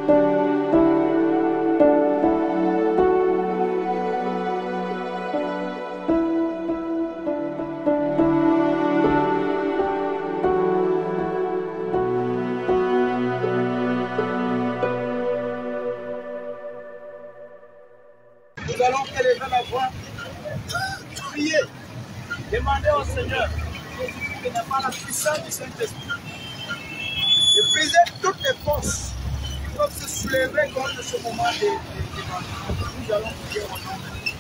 Nous allons élever la voix, prier, demander au Seigneur de n'a pas la puissance du Saint-Esprit, de briser toutes les forces qui peuvent se soulever contre ce moment de demande. Nous allons prier au nom de Dieu.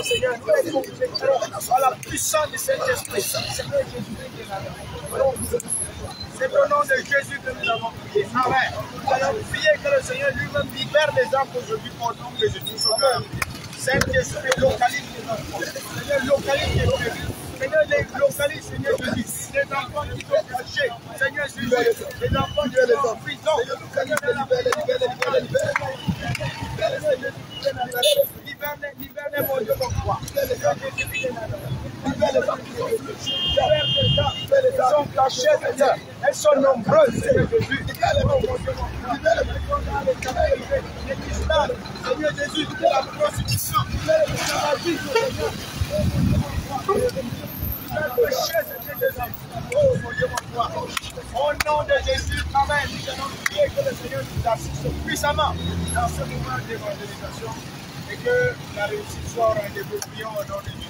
Seigneur, la puissance du Saint-Esprit. C'est au nom de Jésus que nous avons prié. Amen. Nous allons prier que le Seigneur lui-même libère les âmes aujourd'hui au nom de Jésus. Saint-Esprit, localise les enfants. Seigneur, localise les enfants. Seigneur, les localise, Seigneur Jésus. Les enfants qui sont cachés. Seigneur Jésus. Les enfants qui sont en prison. Seigneur, libère-les, mon Dieu, mon roi. Elles sont cachées, Seigneur. Elles sont nombreuses, Seigneur Jésus. Seigneur Jésus, la prostitution. Au nom de Jésus, amen. Nous allons prier que le Seigneur nous assiste puissamment dans ce moment d'évangélisation et que la réussite soit au rendez-vous. Prions au nom de Jésus.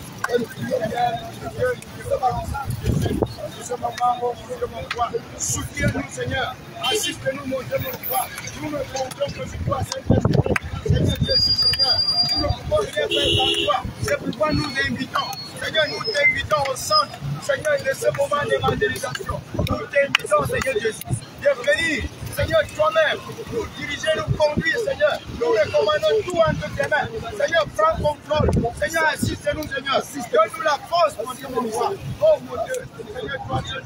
Soutiens-nous, Seigneur. Assiste-nous, mon Dieu, mon roi. Nous ne comptons que sur toi, Saint-Esprit. Seigneur Jésus, Seigneur. Nous ne pouvons rien faire sans toi. C'est pourquoi nous t'invitons. Seigneur, nous t'invitons au centre, Seigneur, de ce moment d'évangélisation. Nous t'invitons, Seigneur Jésus, de venir, Seigneur, toi-même, nous diriger, nous conduire, Seigneur. Nous recommandons tout entre tes mains. Seigneur, prends contrôle. Seigneur, assiste-nous, Seigneur. Donne-nous la force, mon Dieu, mon roi. Oh, mon Dieu, Seigneur, toi, Dieu,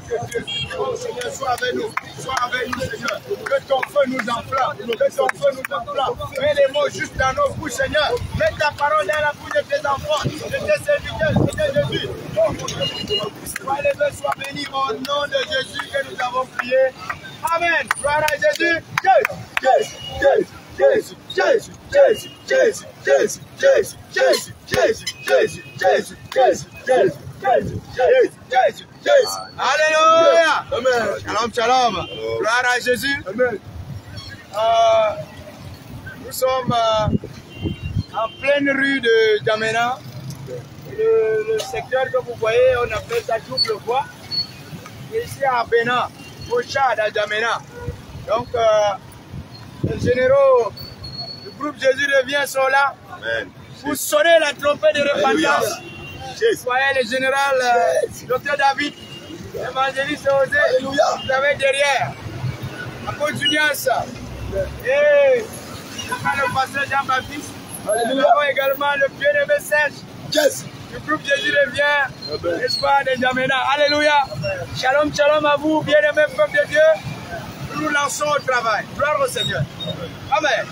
oh, Seigneur, sois avec nous. Sois avec nous, Seigneur. Que ton feu nous enflamme. Que ton feu nous enflamme. Mets les mots juste dans nos bouches, Seigneur. Mets ta parole dans la bouche de tes enfants, de tes serviteurs, Seigneur Jésus. Oh, mon Dieu, sois élevé, sois béni au nom de Jésus que nous avons prié. Amen. Gloire à Jésus. Jésus, Jésus, Jésus, Jésus, Jésus, Jésus, Jésus, Jésus, Jésus, Jésus, Jésus, Jésus, Jésus, Jésus, Jésus, Jésus. Alléluia. Amen. Shalom, shalom. Gloire à Jésus. Amen. Nous sommes en pleine rue de Djamena. Le secteur que vous voyez, on appelle ça double voie. Ici à Bénin, au Tchad, à Djamena. Donc, les généraux du groupe Jésus revient sont là. Amen. Pour sonner la trompette de repentance. Vous voyez le général Dr David, évangéliste Osé, vous avez derrière. La continuance. Et le pasteur Jean-Baptiste. Nous avons également le bien-aimé Serge. Yes. Le groupe Jésus revient, espoir de Djamena. Alléluia. Shalom, shalom à vous, bien-aimés peuple de Dieu. Nous nous lançons au travail. Gloire au Seigneur. Amen.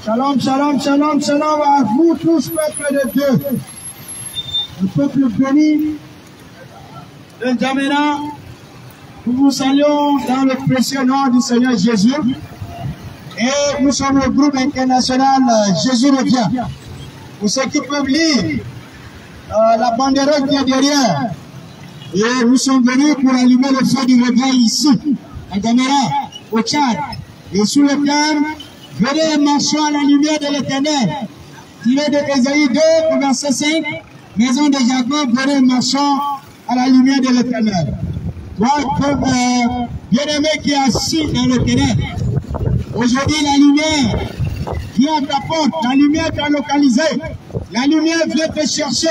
Shalom, shalom, shalom, shalom à vous tous, peuple de Dieu. Le peuple béni de N'Djamena, nous vous saluons dans le précieux nom du Seigneur Jésus. Et nous sommes le groupe international Jésus revient. Pour ceux qui peuvent lire la banderole qui est derrière. Et nous sommes venus pour allumer le feu du réveil ici, à N'Djamena, au Tchad. Et sous le terme, venez et marchons à la lumière de l'Éternel. Tiré de Ésaïe 2, verset 5, maison de Jacob, venez et marchons à la lumière de l'Éternel. Toi, bien-aimé qui est assis dans le ténèbre, aujourd'hui la lumière vient à ta porte, la lumière t'a localisé, la lumière vient te chercher.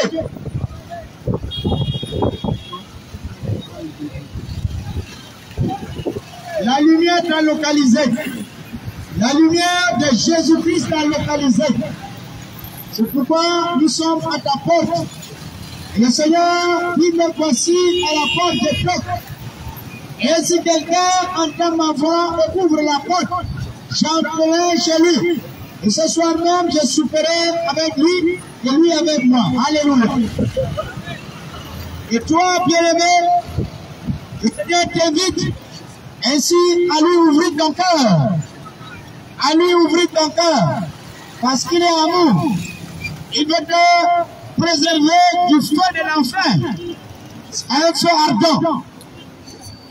La lumière t'a localisé. La lumière de Jésus-Christ t'a localisé. C'est pourquoi nous sommes à ta porte. Et le Seigneur dit me voici à la porte des cloches. Et si quelqu'un entend ma voix et ouvre la porte, j'entrerai chez lui. Et ce soir même, je souperai avec lui et lui avec moi. Alléluia. Et toi, bien-aimé, je t'invite ainsi à lui ouvrir ton cœur. À lui ouvrir ton cœur. Parce qu'il est amour. Il veut te préserver du feu de l'enfer. Un feu ardent.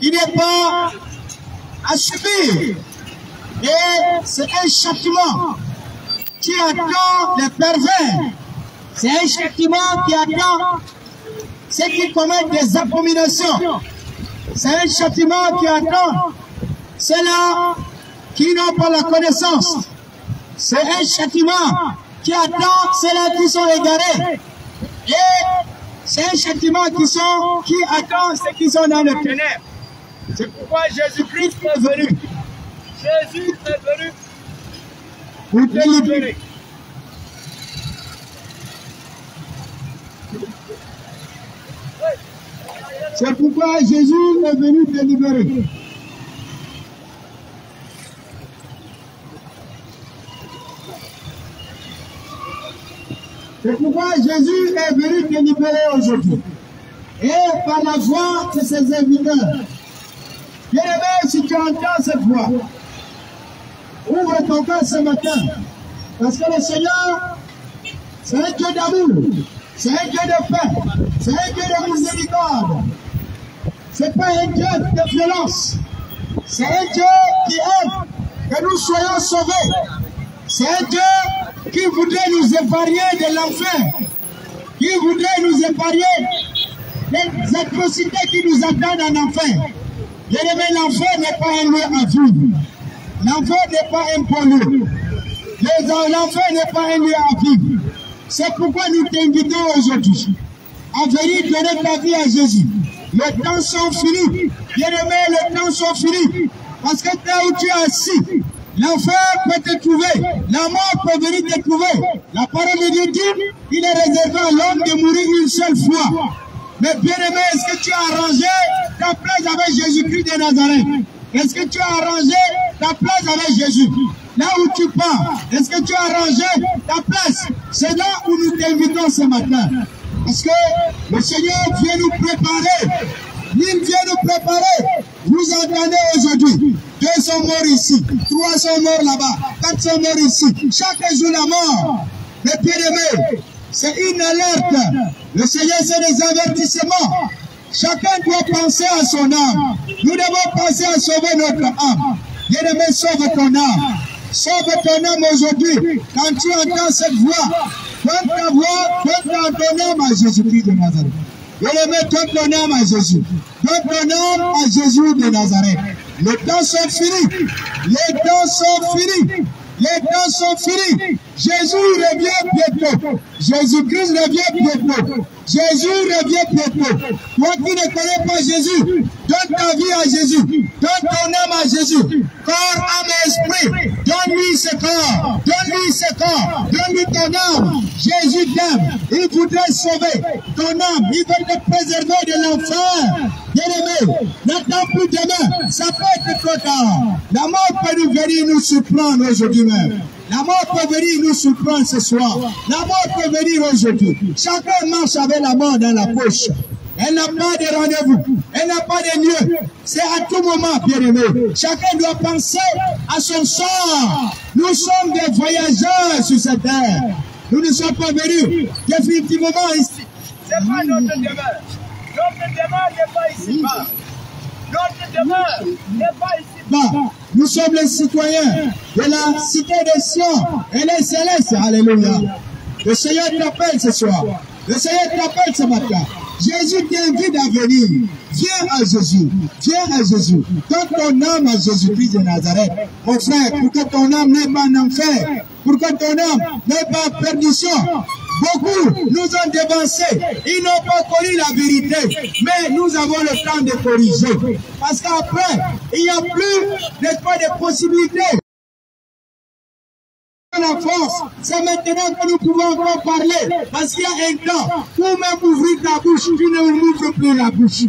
Il n'est pas à subir. Et c'est un châtiment qui attend les pervers. C'est un châtiment qui attend ceux qui commettent des abominations. C'est un châtiment qui attend ceux-là qui n'ont pas la connaissance. C'est un châtiment qui attend ceux-là qui sont égarés. Et c'est un châtiment qui attend ceux qui sont dans le ténèbres. C'est pourquoi Jésus-Christ est venu. Jésus est venu pour te libérer. C'est pourquoi Jésus est venu te libérer. C'est pourquoi Jésus est venu te libérer aujourd'hui. Et par la voix de ses serviteurs. Bien-aimé, si tu entends cette voix, ouvre ton cœur ce matin. Parce que le Seigneur, c'est un Dieu d'amour. C'est un Dieu de paix. C'est un Dieu de miséricorde. C'est pas un Dieu de violence. C'est un Dieu qui aime que nous soyons sauvés. C'est un Dieu qui voudrait nous épargner de l'enfer. Qui voudrait nous épargner des atrocités qui nous attendent en enfer. Bien-aimé, l'enfer n'est pas un lieu à vivre. L'enfer n'est pas un bon lieu. L'enfer n'est pas un lieu à vivre. C'est pourquoi nous t'invitons aujourd'hui à venir donner ta vie à Jésus. Les temps sont finis. Bien-aimé, les temps sont finis. Parce que là où tu es assis, l'enfer peut te trouver. La mort peut venir te trouver. La parole de Dieu dit, il est réservé à l'homme de mourir une seule fois. Mais bien-aimé, est-ce que tu as arrangé ta place avec Jésus-Christ de Nazareth? Est-ce que tu as arrangé ta place avec Jésus? Là où tu pars, est-ce que tu as arrangé ta place? C'est là où nous t'invitons ce matin. Parce que le Seigneur vient nous préparer. Il vient nous préparer. Vous entendez aujourd'hui, 2 sont morts ici, 3 sont morts là-bas, 4 sont morts ici. Chaque jour la mort. Mais bien-aimé, c'est une alerte. Le Seigneur, c'est des avertissements. Chacun doit penser à son âme. Nous devons penser à sauver notre âme. Bien-aimé, sauve ton âme. Sauve ton âme aujourd'hui. Quand tu entends cette voix, donne ta voix, donne ton âme à Jésus-Christ de Nazareth. Bien-aimé, donne ton âme à Jésus. Donne ton âme à Jésus de Nazareth. Les temps sont finis. Les temps sont finis. Les temps sont finis. Jésus revient bientôt. Jésus-Christ revient bientôt. Jésus revient bientôt. Toi qui ne connais pas Jésus, donne ta vie à Jésus. Donne ton âme à Jésus. Corps, âme et esprit. Donne-lui ce corps. Donne-lui ce corps. Donne-lui ton âme. Jésus t'aime. Il voudrait sauver ton âme. Il veut te préserver de l'enfer. Bien-aimé, n'attends plus demain. Ça peut être trop tard. La mort peut nous venir nous surprendre aujourd'hui même. La mort peut venir nous surprendre ce soir. La mort peut venir aujourd'hui. Chacun marche avec la mort dans la poche. Elle n'a pas de rendez-vous. Elle n'a pas de lieu. C'est à tout moment, bien-aimé. Chacun doit penser à son sort. Nous sommes des voyageurs sur cette terre. Nous ne sommes pas venus définitivement ici. Ce n'est pas notre demeure. Notre demeure n'est pas ici-bas. Notre demeure n'est pas ici-bas. Nous sommes les citoyens de la cité des cieux et les célestes. Alléluia. Le Seigneur t'appelle ce soir. Le Seigneur t'appelle ce matin. Jésus t'invite à venir. Viens à Jésus. Viens à Jésus. Donne ton âme à Jésus-Christ de Nazareth. Mon frère, pour que ton âme n'ait pas en enfer. Pour que ton âme n'ait pas en perdition. Beaucoup nous ont dévancés. Ils n'ont pas connu la vérité. Mais nous avons le temps de corriger. Parce qu'après, il n'y a plus, n'est-ce pas, de possibilités. La force, c'est maintenant que nous pouvons encore parler. Parce qu'il y a un temps où même ouvrir ta bouche, tu ne ouvres plus la bouche.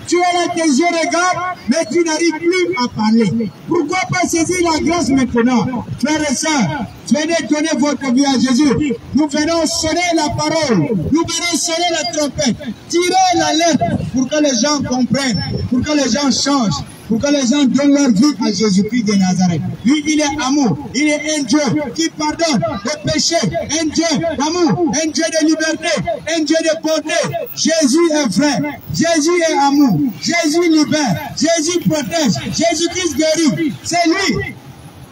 Tu es là, tes yeux regardent, mais tu n'arrives plus à parler. Pourquoi pas saisir la grâce maintenant? Frères et sœurs, venez donner votre vie à Jésus. Nous venons sonner la parole. Nous venons sonner la trompette. Tirer la lettre pour que les gens comprennent, pour que les gens changent, pour que les gens donnent leur vie à Jésus-Christ de Nazareth. Lui, il est amour. Il est un Dieu qui pardonne les péchés. Un Dieu d'amour. Un Dieu de liberté. Un Dieu de bonté. Jésus est vrai. Jésus est amour. Jésus libère. Jésus protège. Jésus-Christ guérit. C'est lui.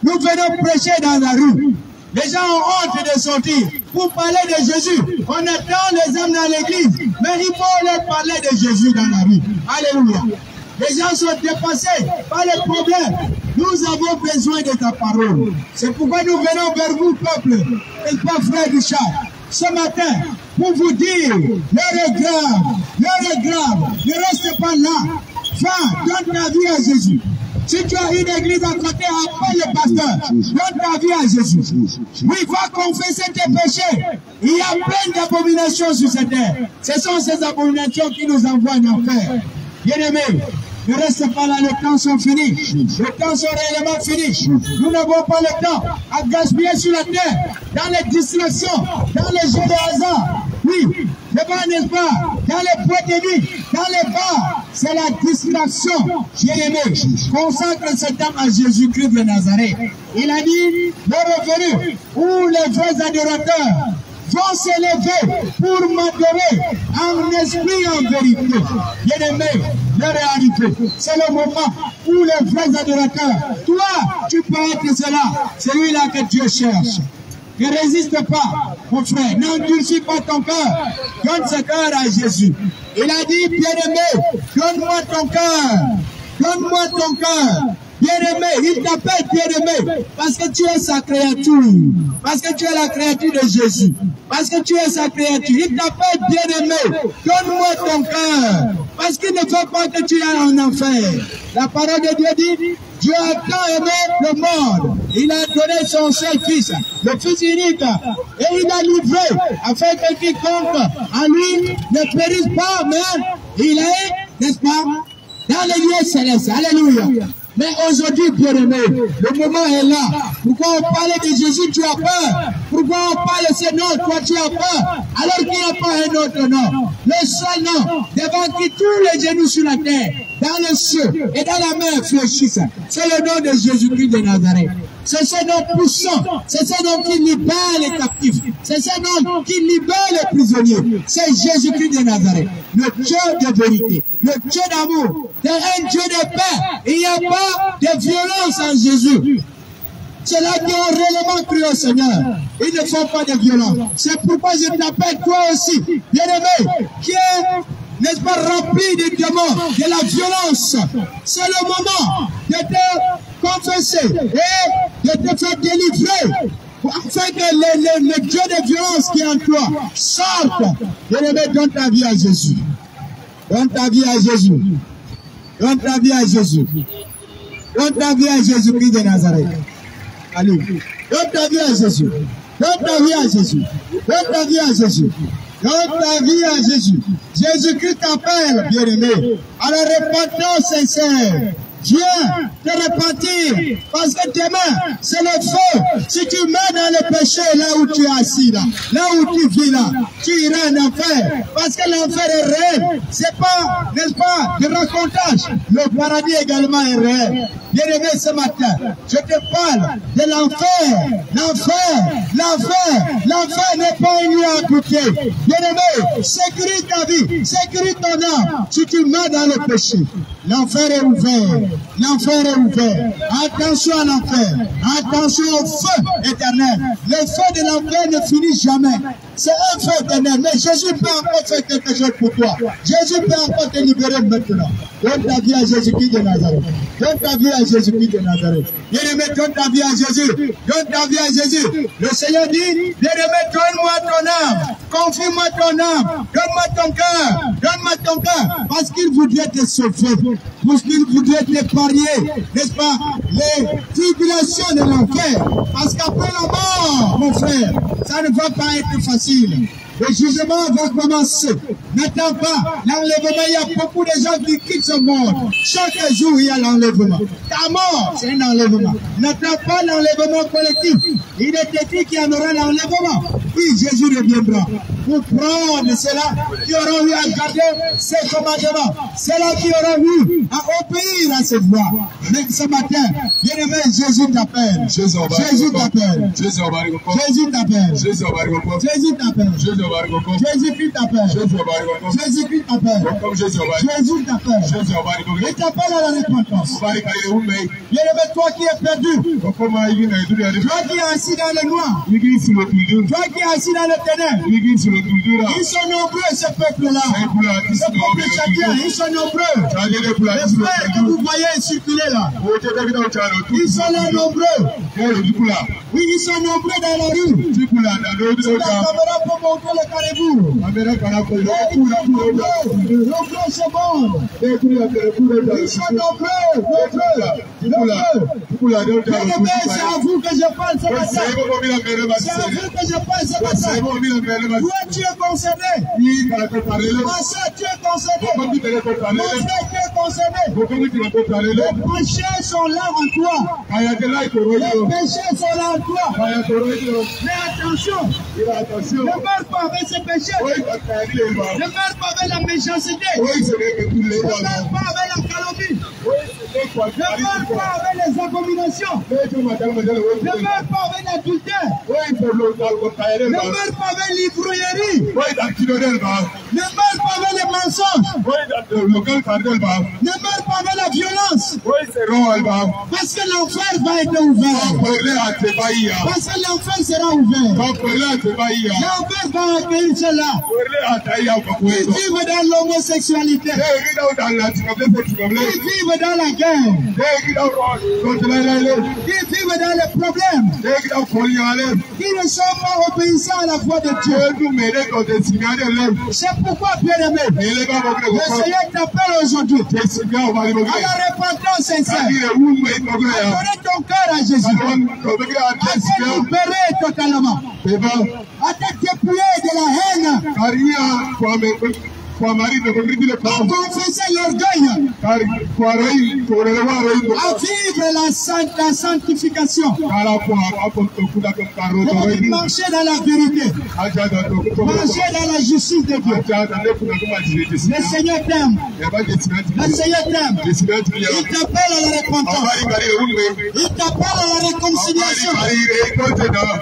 Nous venons prêcher dans la rue. Les gens ont honte de sortir. Pour parler de Jésus, on attend les hommes dans l'église. Mais il faut leur parler de Jésus dans la rue. Alléluia. Les gens sont dépassés par les problèmes. Nous avons besoin de ta parole. C'est pourquoi nous venons vers vous, peuple, et pas frère du chat. Ce matin, pour vous dire, l'heure est grave, l'heure est grave. Ne reste pas là. Va, donne ta vie à Jésus. Si tu as une église à côté, appelle le pasteur. Donne ta vie à Jésus. Oui, va confesser tes péchés. Il y a plein d'abominations sur cette terre. Ce sont ces abominations qui nous envoient en enfer. Bien-aimés, ne reste pas là, les temps sont finis. Les temps sont réellement finis. Nous n'avons pas le temps à gaspiller sur la terre, dans les distractions, dans les jeux de hasard. Oui, le bas n'est pas, dans les boîtes de nuit, dans les bars, c'est la distraction. Bien-aimé, consacre cet âme à Jésus-Christ de Nazareth. Il a dit, le revenu, où les vrais adorateurs vont s'élever pour m'adorer en esprit et en vérité. Bien-aimé, l'heure est arrivée. C'est le moment où les vrais adorateurs, toi, tu peux être cela, celui-là que Dieu cherche. Ne résiste pas, mon frère, n'endurcis pas ton cœur. Donne ce cœur à Jésus. Il a dit, bien-aimé, donne-moi ton cœur. Donne-moi ton cœur. Bien-aimé, il t'appelle bien-aimé parce que tu es sa créature. Parce que tu es la créature de Jésus. Parce que tu es sa créature. Il t'appelle bien-aimé. Donne-moi ton cœur. Parce qu'il ne veut pas que tu ailles en enfer. La parole de Dieu dit, Dieu a tant aimé le monde. Il a donné son seul fils, le fils unique. Et il a livré afin que quiconque en lui ne périsse pas, mais il est, n'est-ce pas, dans les lieux célestes. Alléluia. Mais aujourd'hui, bien-aimé, le moment est là. Pourquoi on parle de Jésus, tu as peur? Pourquoi on parle de ce nom, toi tu as peur? Alors qu'il n'y a pas un autre nom. Le seul nom devant qui tous les genoux sur la terre, dans le ciel et dans la mer fléchissent. C'est le nom de Jésus-Christ de Nazareth. C'est ce nom puissant. C'est ce nom qui libère les captifs. C'est ce nom qui libère les prisonniers. C'est Jésus-Christ de Nazareth. Le Dieu de vérité. Le Dieu d'amour. C'est un Dieu de paix. Il n'y a pas de violence en Jésus. C'est là qui ont réellement cru au Seigneur. Ils ne font pas de violence. C'est pourquoi je t'appelle toi aussi, bien-aimé, qui est, n'est-ce pas, rempli de démons, de la violence. C'est le moment de te confesser et de te faire délivrer. Afin que le Dieu de violence qui est en toi sorte. Bien-aimé, donne ta vie à Jésus. Donne ta vie à Jésus. Donne ta vie à Jésus. Donne ta vie à Jésus-Christ de Nazareth. Allez. Donne ta vie à Jésus. Donne ta vie à Jésus. Donne ta vie à Jésus. Donne ta vie à Jésus. Jésus-Christ t'appelle, bien-aimé, à la repentance sincère. Viens te repentir, parce que demain, c'est le feu. Si tu mets dans le péché, là où tu es assis, là où tu vis, là, tu iras en enfer. Parce que l'enfer est réel. C'est pas, n'est-ce pas, du racontage. Le paradis également est réel. Bien-aimé, ce matin, je te parle de l'enfer. L'enfer n'est pas une nuit à couper. Bien-aimé, sécurise ta vie, sécurise ton âme. Si tu mets dans le péché, l'enfer est ouvert. L'enfer est ouvert. Attention à l'enfer. Attention au feu éternel. Le feu de l'enfer ne finit jamais. C'est un feu éternel. Mais Jésus peut encore faire quelque chose pour toi. Jésus peut encore te libérer maintenant. Donne ta vie à Jésus-Christ de Nazareth. Donne ta vie à Jésus-Christ de Nazareth. Bien-aimé, donne ta vie à Jésus. Donne ta vie à Jésus. Le Seigneur dit, bien-aimé, donne-moi ton âme. Confie-moi ton âme. Donne-moi ton cœur. Donne-moi ton cœur. Parce qu'il voudrait te sauver. Parce qu'il voudrait t'épargner, n'est-ce pas, les tribulations de l'enfer. Parce qu'après la mort, mon frère, ça ne va pas être facile. Le jugement va commencer. N'attends pas l'enlèvement. Il y a beaucoup de gens qui quittent ce monde. Chaque jour, il y a l'enlèvement. Ta mort, c'est un enlèvement. N'attends pas l'enlèvement collectif. Il est écrit qu'il y en aura l'enlèvement. Puis Jésus reviendra pour prendre ceux-là qui auront eu à garder ses commandements. Ceux-là qui auront eu à obéir à ses voix. Mais ce matin, bien-aimé, Jésus t'appelle. Jésus t'appelle. Jésus t'appelle. Jésus t'appelle. Jésus-Christ t'appelle. Jésus-Christ t'appelle. Jésus t'appelle. Il t'appelle à la repentance. Bien-aimé, toi qui es perdu. Toi qui es assis dans le noir. Toi qui es assis dans le ténèbres. Ils sont nombreux, ce peuple-là. Ce peuple chacun, ils sont nombreux. Les frères que vous voyez circuler là. Ils sont là nombreux. Oui, ils sont nombreux dans la rue. C'est la caméra pour montrer le caribou. Nombreux, c'est bon. Ils sont nombreux. Bien-aimé, c'est à vous que je parle ce matin. C'est à vous que je parle ce matin. Toi, tu es concerné. Ma soeur, tu es concerné. Mon frère, tu es concerné. Les péchés sont là en toi. Les péchés sont là en toi. Mais attention, ne meurs pas avec ces péchés. Ne meurs pas avec la méchanceté. Ne meurs pas avec la calomnie. Ne meurs pas avec les abominations. Ne meurs pas avec l'adultère. Ne meurs pas avec l'ivrognerie. Ne meurs pas avec les mensonges. Ne meurs pas avec la violence. Parce que l'enfer va être ouvert. Parce que l'enfer sera ouvert. L'enfer va accueillir cela. Ils vivent dans l'homosexualité. Ils vivent dans la guerre. Ils vivent dans les problèmes. Ils ne sont pas obéissants à la voix de Dieu. C'est pourquoi, bien-aimé, le Seigneur t'appelle aujourd'hui à la repentance sincère. À donner ton cœur à Jésus. À te libérer totalement. À te dépouiller de la haine. À confesser l'orgueil. À vivre la sanctification. Pour marcher dans la vérité. Marcher dans la justice de Dieu. Le Seigneur t'aime. Le Seigneur t'aime. Il t'appelle à la repentance. Il t'appelle à la réconciliation.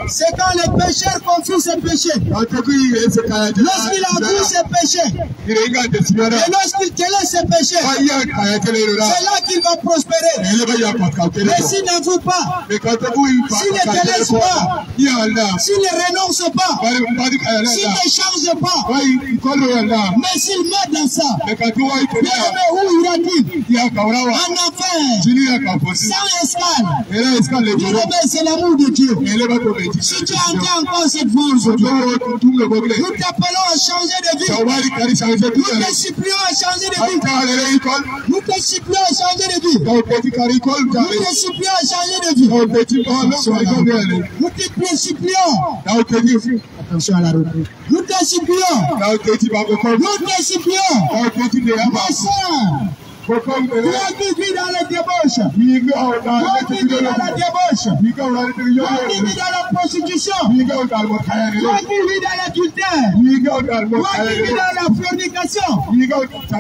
C'est quand le pécheur confie ses péchés. Lorsqu'il avoue ses péchés. lorsqu'il te laisse ses péchés, c'est là qu'il va prospérer. Mais s'il n'avoue pas, s'il ne te laisse pas, s'il ne renonce pas, s'il ne change pas, mais s'il met dans ça, où ira-t-il? En enfer, sans escale. C'est l'amour de Dieu. Si tu entends encore cette voix aujourd'hui, nous t'appelons à changer de vie. Nous te supplions à changer de vie. Nous te supplions à changer de vie. Nous te supplions à changer de vie. Nous te supplions. Attention à la route. Nous te supplions. Nous te supplions. Ma soeur, toi qui vis dans la débauche, toi qui vis dans la débauche, toi qui vis dans la prostitution, toi qui vis dans l'adultère, toi qui vis dans la fornication,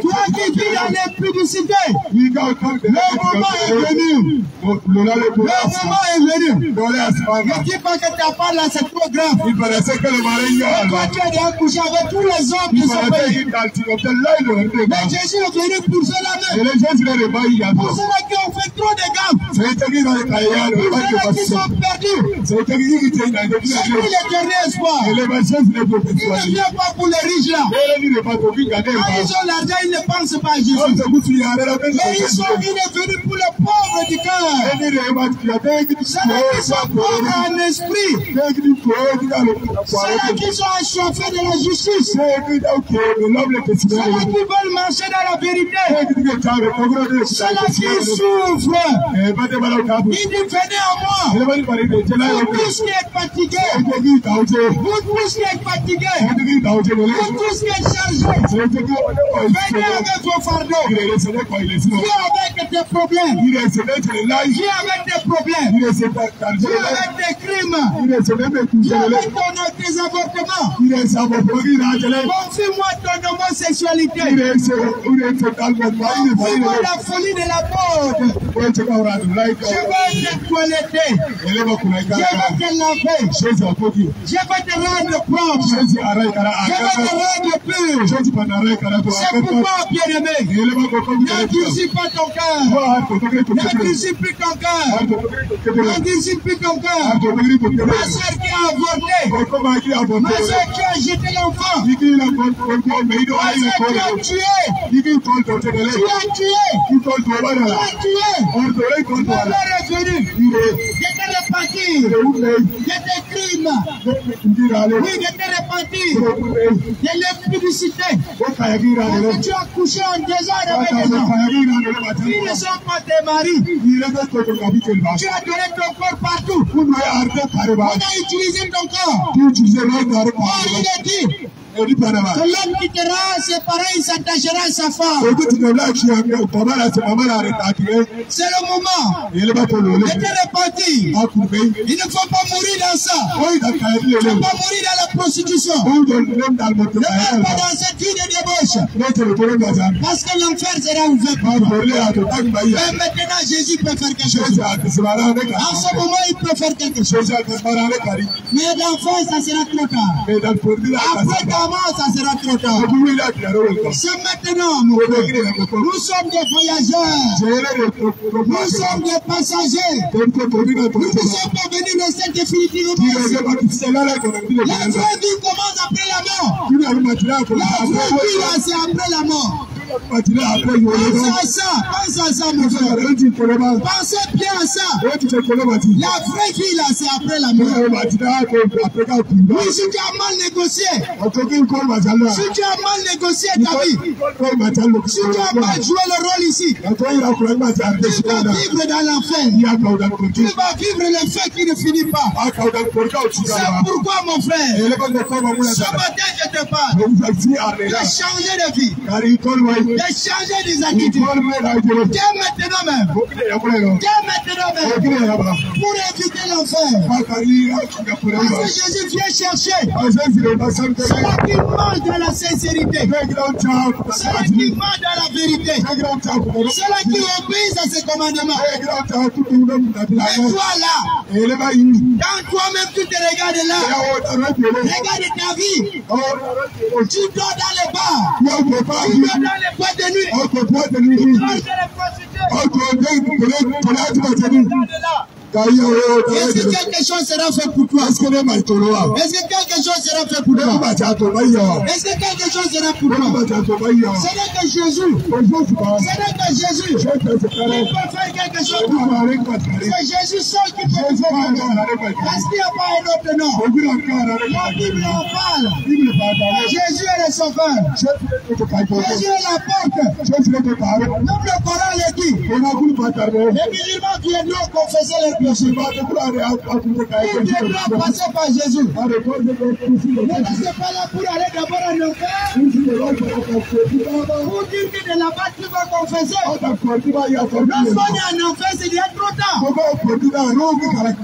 toi qui vis dans l'impudicité, le moment est venu. Le moment est venu. Ne dis pas que ta part là c'est trop grave. Toi tu es déjà couché avec tous les hommes qui sont payés. Mais Jésus est venu pour cela même. Pour ceux qui ont fait trop de gammes, pour ceux qui sont perdus, c'est lui le dernier espoir. Il ne vient pas pour les riches là. Quand ils ont l'argent, ils ne pensent pas à Jésus. Mais il est venu pour les pauvres du cœur. Ceux-là qui sont pauvres en esprit. Ceux-là qui sont assoiffés de la justice. Ceux-là qui veulent marcher dans la vérité. Ceux-là qui souffrent. Il dit venez à moi. Vous tous qui êtes fatigués. Vous tous qui êtes fatigués. Vous tous qui êtes chargés. Venez avec vos fardeaux. Viens avec tes problèmes. Viens avec tes problèmes. Viens avec tes crimes. Viens avec tes avortements. Confie-moi ton homosexualité. Confie-moi la folie de la mode. Je vais te toiletter. Je vais te laver. Je vais te rendre propre. Je vais te rendre pur. C'est pourquoi, bien-aimé, ne durcis pas ton cœur. Ne durcis plus ton cœur. Ne durcis plus ton cœur. Ma soeur qui a avorté. Ma soeur qui a jeté l'enfant. Ma soeur qui a tué. Tu as tué. Tu as tué. Mon père est venu. J'étais repentir de tes crimes. Oui, j'étais repentir de l'impudicité. Parce que tu as couché en désordre avec des gens. Ils ne sont pas tes maris. Tu as donné ton corps partout. On a utilisé ton corps. Oh, il est dit. L'homme quittera ses parents, il s'attachera à sa femme. C'est le moment de te repentir. Il ne faut pas mourir dans ça. Il ne faut pas mourir dans la prostitution. Ne meurs pas dans cette vie de débauche. Parce que l'enfer sera ouvert pour toi. Mais maintenant, Jésus peut faire quelque chose. En ce moment, il peut faire quelque chose. Mais d'enfant, ça sera trop tard. Après ta mort, ça sera trop tard. C'est maintenant, mon frère. Nous sommes des voyageurs. Nous sommes des passagers. Nous ne sommes pas venus laisser définitivement. La vraie vie commence après la mort. La vraie vie, là, c'est après la mort. Pense à ça, mon frère. Pensez bien à ça. La vraie vie, là, c'est après la mort. Oui, si tu as mal négocié, si tu as mal négocié ta vie, si tu as mal joué le rôle ici, tu vas vivre dans l'enfer. Tu vas vivre le fait qui ne finit pas. C'est pourquoi, mon frère, ce matin, je te parle de changer de vie. de changer des attitudes. Dès maintenant même. Dès maintenant même. Pour éviter l'enfer. Parce que Jésus vient chercher ceux qui mangent dans la sincérité. Ceux qui mangent dans la vérité. Ceux qui obéissent à ses commandements. Et toi là, quand toi-même tu te regardes là, regarde ta vie. Tu dors dans les bars. Tu dors dans les boîtes de nuit. Tu dors dans les prostituées. Est-ce que quelque chose sera fait pour toi? Est-ce que quelque chose sera fait pour toi? Est-ce que quelque chose sera pour toi? Ce n'est que Jésus. Ce n'est que Jésus qui peut faire quelque chose pour toi. C'est Jésus seul qui peut faire quelque chose. Est-ce qu'il n'y a pas un autre nom? La Bible en parle. Jésus est le sauveur. Jésus est la porte. Comme le Coran le dit. Les musulmans viendront confesser les péchés. Ils viendront passer par Jésus. Ne restez pas là pour aller d'abord en enfer. Pour dire que de là-bas tu vas confesser. Lorsqu'on est en enfer, c'est déjà trop tard.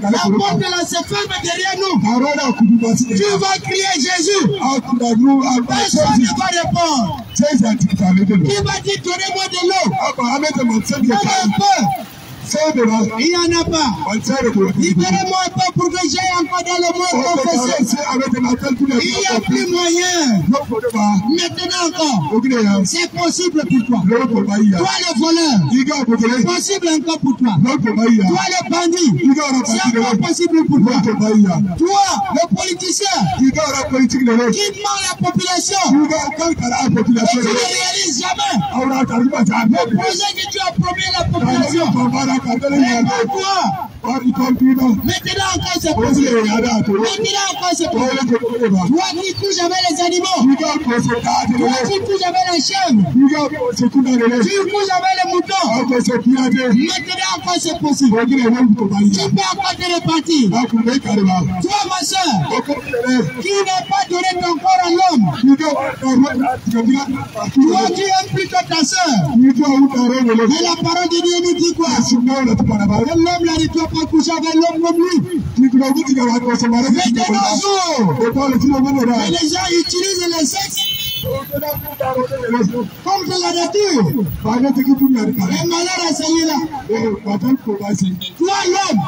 La porte là se ferme derrière nous. Tu vas crier Jésus. Personne ne va répondre. Qui va dire donnez-moi de l'eau? Un peu. Il n'y en a pas. Libérez-moi un peu pour que j'aille encore dans le monde confesser. Il n'y a plus moyen. Maintenant encore. C'est possible pour toi. Toi le voleur. C'est possible encore pour toi. Toi le bandit. C'est encore possible pour toi. Toi le politicien. Qui ment la population. Et tu ne réalises jamais. Le projet que tu as promis à la population. Maintenant encore c'est possible. Maintenant encore c'est possible. Toi qui touches avec les animaux. Toi qui touches avec les chèvres. Tu touches avec les moutons. Maintenant encore c'est possible. Tu peux encore te répartir. Toi ma soeur, qui n'a pas donné ton corps à l'homme. Toi qui aimes plutôt ta soeur. Mais la parole de Dieu nous dit quoi? L'homme là ne doit pas coucher avec l'homme comme lui. Mais les gens utilisent le sexe comme de la nature. Le malheur a sailli là. Toi l'homme,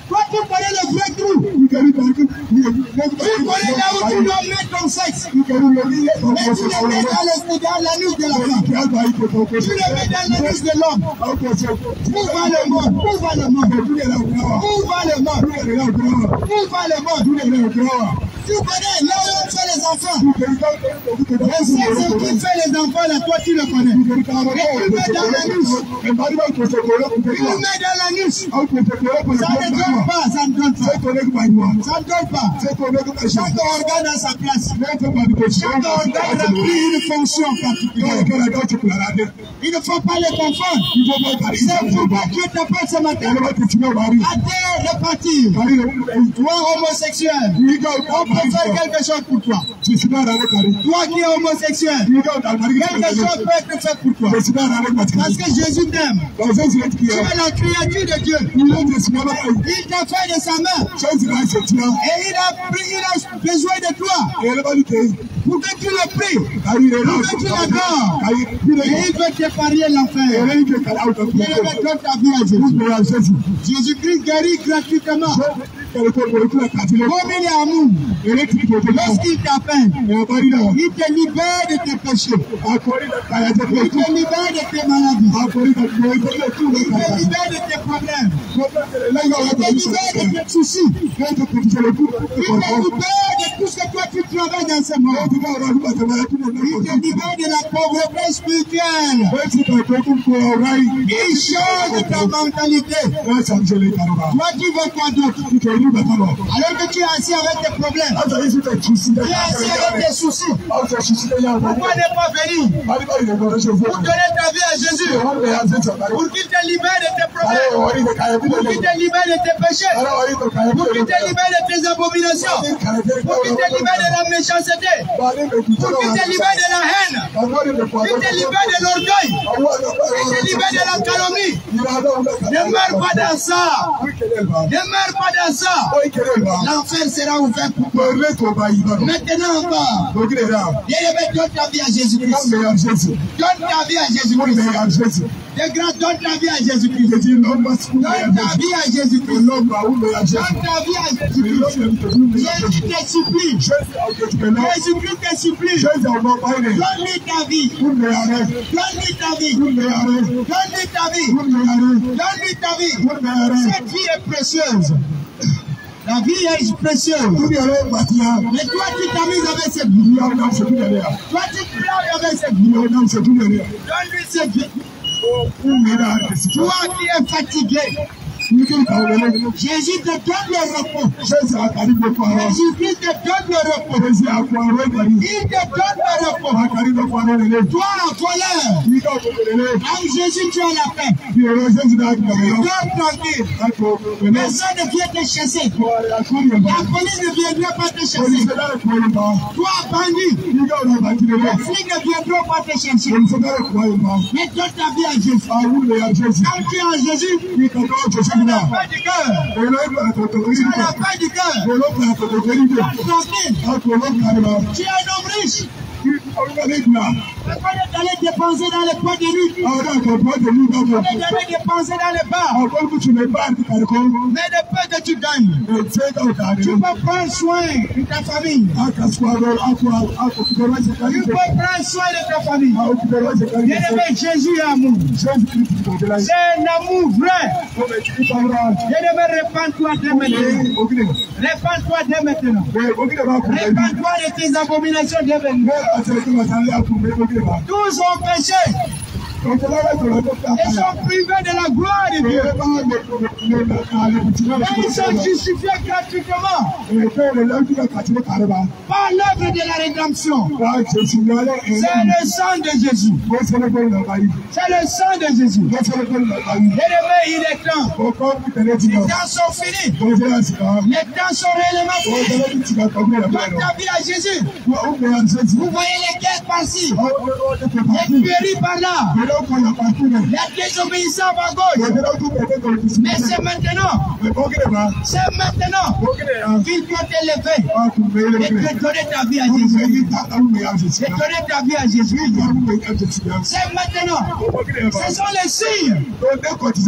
toi tu connais le vrai trou. Tu connais là où tu dois mettre ton sexe. Mais tu le mets dans l'anus de la femme. Tu le mets dans l'anus de l'homme. Où va le monde? Où va le monde? Où va le monde? Où va le monde? Tu connais là où on fait les enfants. Le sexe qui fait les enfants là, toi tu le connais. Et tu le mets dans l'anus. Tu le mets dans l'anus. Ça ne donne pas, ça ne donne pas. Ça ne donne pas. Chaque organe a sa place. Chaque organe remplit une fonction particulière. Il ne faut pas les confondre. C'est pourquoi Dieu t'appelle ce matin à terre de partir. Toi homosexuel, on peut faire quelque chose pour toi. Toi qui es homosexuel, quelque chose peut être fait pour toi. Parce que Jésus t'aime. Tu es la créature de Dieu. Il t'a fait de sa main. Et il a besoin de toi. Pour que tu le pries. Pour que tu l'adores. Et il veut te parier l'enfer. Il veut donner ta vie à Jésus. Jésus-Christ guérit gratuitement. Comme il est amour. Lorsqu'il t'appelle, il te libère de tes péchés. Il te libère de tes maladies. Il te libère de tes problèmes. Il te libère de tes soucis. Il te libère de tout ce que toi tu travailles dans ce monde. Il te libère de la pauvreté spirituelle. Il change ta mentalité. Toi tu veux quoi d'autre? Alors que tu es assis avec tes problèmes. Tu es assis avec tes soucis. Pourquoi ne pas venir pour donner ta vie à Jésus? Pour qu'il te libère de tes problèmes. Pour qu'il te libère de tes péchés. Pour qu'il te libère de tes abominations. Pour qu'il te libère de la méchanceté. Pour qu'il te libère de la haine. Pour qu'il te libère de l'orgueil. Pour qu'il te libère de la calomnie. Ne meurs pas dans ça. Ne meurs pas dans ça. L'enfer sera ouvert pour toi. Maintenant encore. Bien-aimé, donne ta vie à Jésus-Christ. Donne ta vie à Jésus-Christ. Les grands, donne ta vie à Jésus-Christ. Donne ta vie à Jésus-Christ. Donne ta vie à Jésus-Christ. Jésus te supplie. Jésus-Christ te supplie. Donne-lui ta vie. Donne-lui ta vie. Donne-lui ta vie. Donne-lui ta vie. Cette vie est précieuse. La vie est précieuse. Mais toi, tu t'amuses avec cette vie. Toi, tu pleures avec cette vie. Donne-lui cette vie. Toi qui es fatigué. Jésus te donne le repos. Jésus-Christ te donne le repos. Il te donne le repos. Toi, en colère. Avec Jésus, tu as la paix. Tu dors tranquille. Personne ne vient te chasser. La police ne viendra pas te chasser. Toi, bandit. Les flics ne viendront pas te chercher. Mais donne ta vie à Jésus. Quand tu es en Jésus, tu n'as pas du cœur. Tu n'as pas du cœur. Tu es un homme riche. Pourquoi d'aller dépenser dans les poids de rue? D'aller dépenser dans les bars. Mais le peu que tu gagnes, tu peux prendre soin de ta famille. Tu peux prendre soin de ta famille. Bien-aimé, Jésus est amour. C'est un amour vrai. Bien-aimé, répands-toi dès maintenant. Répands-toi dès maintenant. Répands-toi de tes abominations dès maintenant. Tous ont péché et sont privés de la gloire de Dieu. Et ils sont justifiés gratuitement par l'œuvre de la rédemption. C'est le sang de Jésus. C'est le sang de Jésus. Bien-aimé, il est temps. Les temps sont finis. Les temps sont réellement finis. Donne ta vie à Jésus. Vous voyez les guerres par-ci, les tueries par-là, la désobéissance à gauche. Mais c'est maintenant qu'il peut t'élever et te donner ta vie à Jésus. Et donner ta vie à Jésus. C'est maintenant. Ce sont les signes qui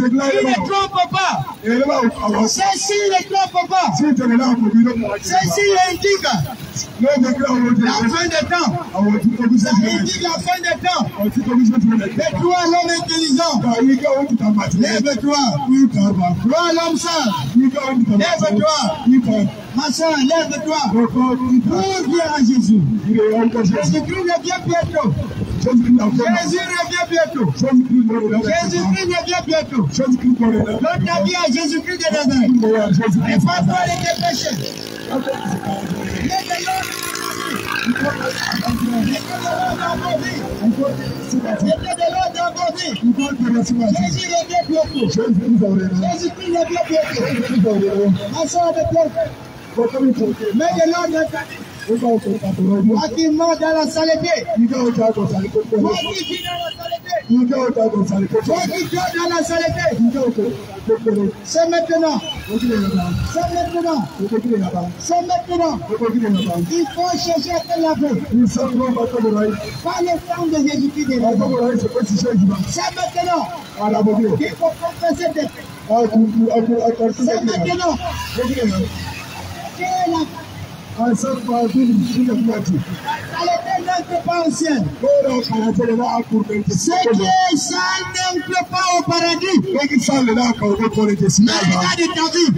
ne trompent pas. Ces signes ne trompent pas. Ces signes indiquent la fin des temps. Ça indique la fin des temps. Mais toi, l'homme intelligent, lève-toi. Toi, l'homme sage, lève-toi. Ma soeur, lève-toi. Pour dire à Jésus. Jésus-Christ revient bientôt. Jésus revient bientôt. Jésus-Christ revient bientôt. Donne ta vie à Jésus-Christ de Nazareth. Et pas-toi de tes péchés. Jésus revient bientôt. Jésus-Christ revient bientôt. Ma soeur de Pierre. Mais de l'ordre moi qui mort dans la saleté. Moi qui vis dans la saleté. Moi qui dors dans la saleté. C'est maintenant. C'est maintenant. C'est maintenant. Il faut chercher à te laver. Par le sang de Jésus-Christ. C'est maintenant. Il faut confesser tes faits. C'est maintenant. La saleté n'entre pas au ciel. Ce qui est sale n'entre pas au paradis. Regarde ta vie.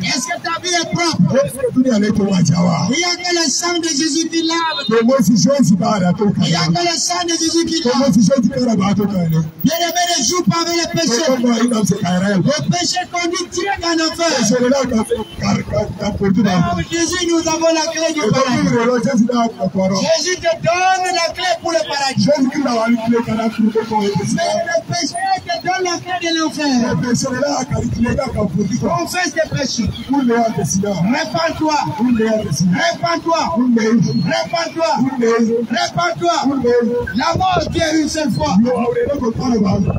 Est-ce que ta vie est propre? Il n'y a que le sang de Jésus qui lave. Il n'y a que le sang de Jésus qui lave. Bien-aimé, ne joue pas avec les péchés. Le péché conduit direct en enfer. Oh, Jésus, nous avons la clé du paradis. Jésus te donne la clé pour le paradis. Mais le péché te donne la clé de l'enfer. Confesse tes péchés. Répands-toi. Répands-toi. Répands-toi. Répands-toi. La mort qui est une seule fois.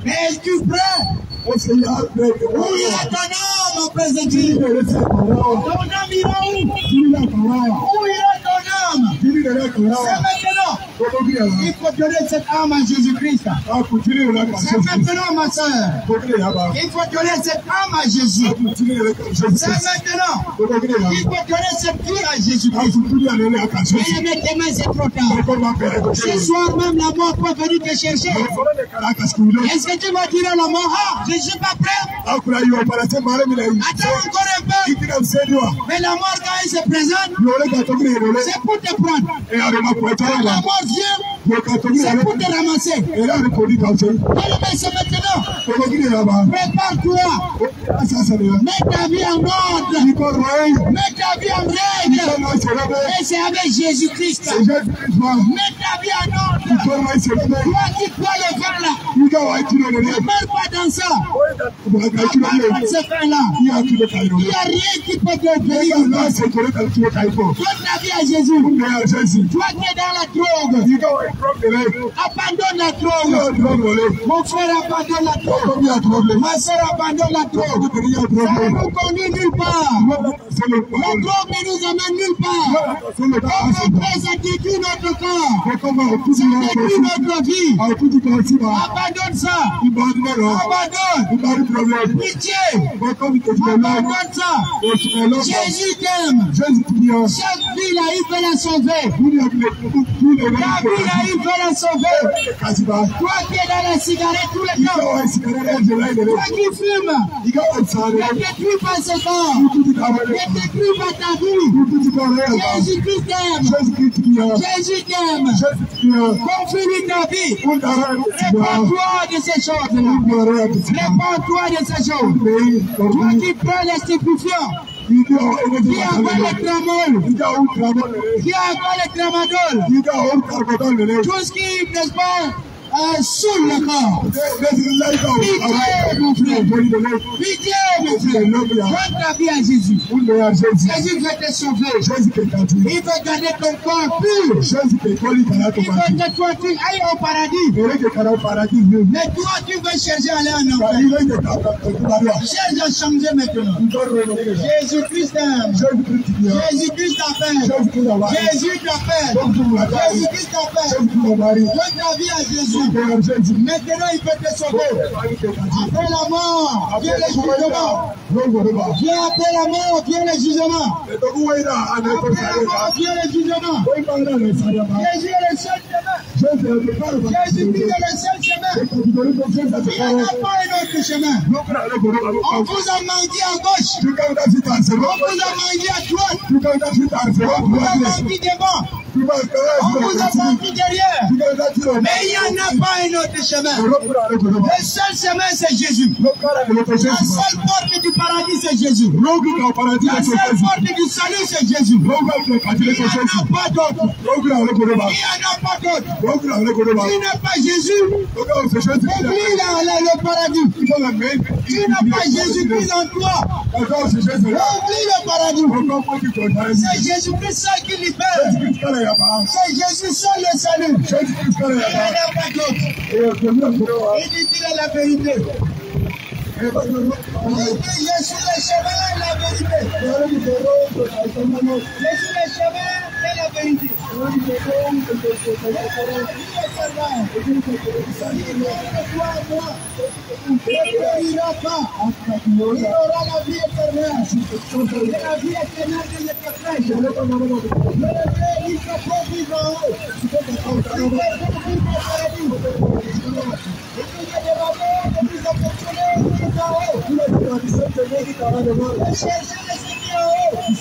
Mais es-tu prêt? Où ira ton âme après ce Dieu? Ton âme ira où? Où ira ton âme? C'est maintenant. Il faut donner cette âme à Jésus-Christ. C'est maintenant, ma soeur. Il faut donner cette âme à Jésus. C'est maintenant. Il faut donner cette vie à Jésus-Christ. Mais demain, c'est trop tard. Ce soir même, la mort peut venir te chercher. Est-ce que tu vas dire à la mort, ah, je ne suis pas prêt? Attends encore un peu. Mais la mort, quand elle se présente, c'est pour te prendre. Quand la mort vient, c'est pour te ramasser. Mais c'est maintenant. Prépare-toi. Mets ta vie en ordre. Mets ta vie en règle. Et c'est avec Jésus-Christ. Mets ta vie en ordre. Toi qui crois le vin là. Ne mets pas dans ça. Pas de ce vin là. Il n'y a rien qui peut te guérir. Donne ta vie à Jésus. Toi qui es dans la drogue. Abandonne la drogue. Mon frère abandonne la drogue. Ma soeur abandonne la drogue. Ça ne nous conduit nulle part. La drogue ne nous amène nulle part. Au contraire, ça détruit notre corps. Ça détruit notre vie. Abandonne ça. Abandonne. Pitié. Abandonne ça. Jésus t'aime. Chaque ville a eu veut la sauver. La ville a eu veut la sauver. Toi qui es dans la cigarette tout le temps. Toi qui fumes. Ne détruis pas ce corps. Ne détruis pas ta vie. Jésus-Christ t'aime. Jésus t'aime. Confie-lui ta vie. Répands-toi de ces choses. Répands-toi de ces choses. Toi qui prends les stupéfiants. Qui a quoi le tramol? Qui a quoi le tramadol? Tout ce qui, n'est-ce pas, sous le corps. Pitié, mon frère. Pitié, mon frère. Donne ta vie à Jésus. Jésus veut te sauver. Il veut garder ton corps pur. Il veut que toi tu ailles au paradis. Mais toi tu veux chercher à aller en enfer. Cherche à changer maintenant. Jésus-Christ t'aime. Jésus-Christ t'appelle. Jésus t'appelle. Jésus-Christ t'appelle. Donne ta vie à Jésus. Maintenant il peut te sauver. Après la mort, vient le jugement. Viens après la mort, vient le jugement. Après la mort, vient le jugement. Jésus est le seul chemin. Jésus-Christ est le seul chemin. Il n'y a pas un autre chemin. On vous a menti à gauche. On vous a menti à droite. On vous a menti devant. On vous a menti derrière. Mais il n'y en a pas un autre chemin. Le seul chemin, c'est Jésus. La seule porte du paradis, c'est Jésus. La seule porte du salut, c'est Jésus. Il n'y en a pas d'autre. Il n'y en a pas d'autre. Tu n'as pas Jésus. Oublie le paradis. Tu n'as pas Jésus-Christ en toi. Oublie le paradis. C'est Jésus-Christ seul qui libère. C'est Jésus seul le salut. Il n'y en a pas d'autre. Il dit qu'il est la vérité. Il dit je suis le chemin et la vérité. Je suis le chemin C'est la vérité. Il n'ira pas. Il aura la vie éternelle. Et la vie éternelle de notre frère. Le Dieu, il faut pas vivre en haut. Il faut vivre au paradis. Et puis il y a des valeurs, des plus affectionnés, qui sont en haut. Et chercher les Seigneurs en haut. Ce n'est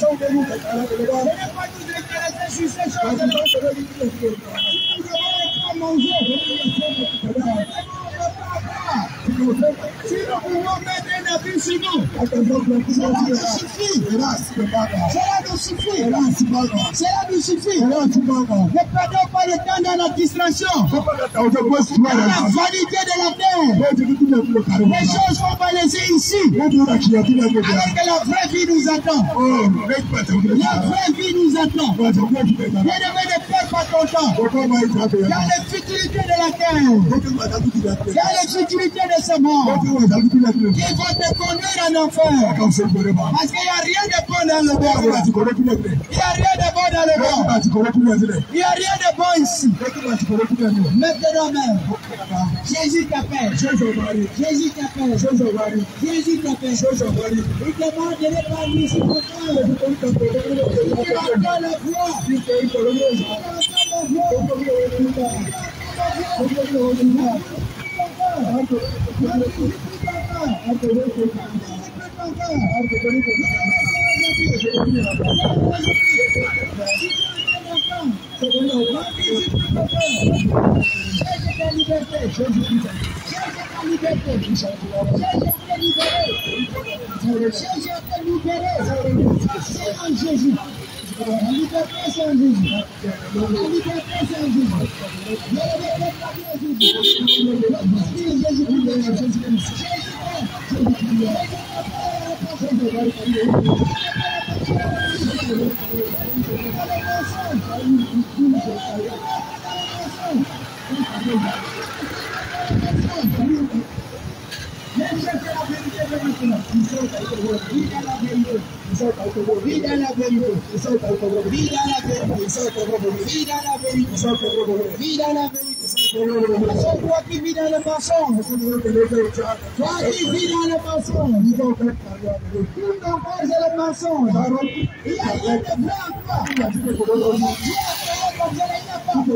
pas nous intéresser sur ces choses. Nous devons être manger. Si nous pouvons mettre un habit sur nous, cela nous suffit. Cela nous suffit. Cela nous suffit. Ne perdons pas le temps dans la distraction, dans la vanité de la terre. Les choses qu'on va laisser ici, alors que la vraie vie nous attend. La vraie vie nous attend. Bien-aimé, ne perds pas ton temps. Il y a les futilités de la terre. Il y a les futilités de ce monde qui vont te conduire en enfer. Parce qu'il n'y a rien de bon dans le monde. Il n'y a rien de bon dans le monde. Il n'y a rien de bon ici. Maintenant même, Jésus t'appelle. Jésus t'appelle. Jésus t'appelle. Il demande de l'épargner ici pour toi. Il entend la voix. Il entend la voix. La liberté, c'est en Jésus. La liberté, c'est en Jésus. C'est toi qui vis dans le mensonge. Toi qui vis dans le mensonge. Tout ton corps, c'est le mensonge. Il n'y a rien de vrai en toi. Tu as créé comme ça, il n'y a pas. Tu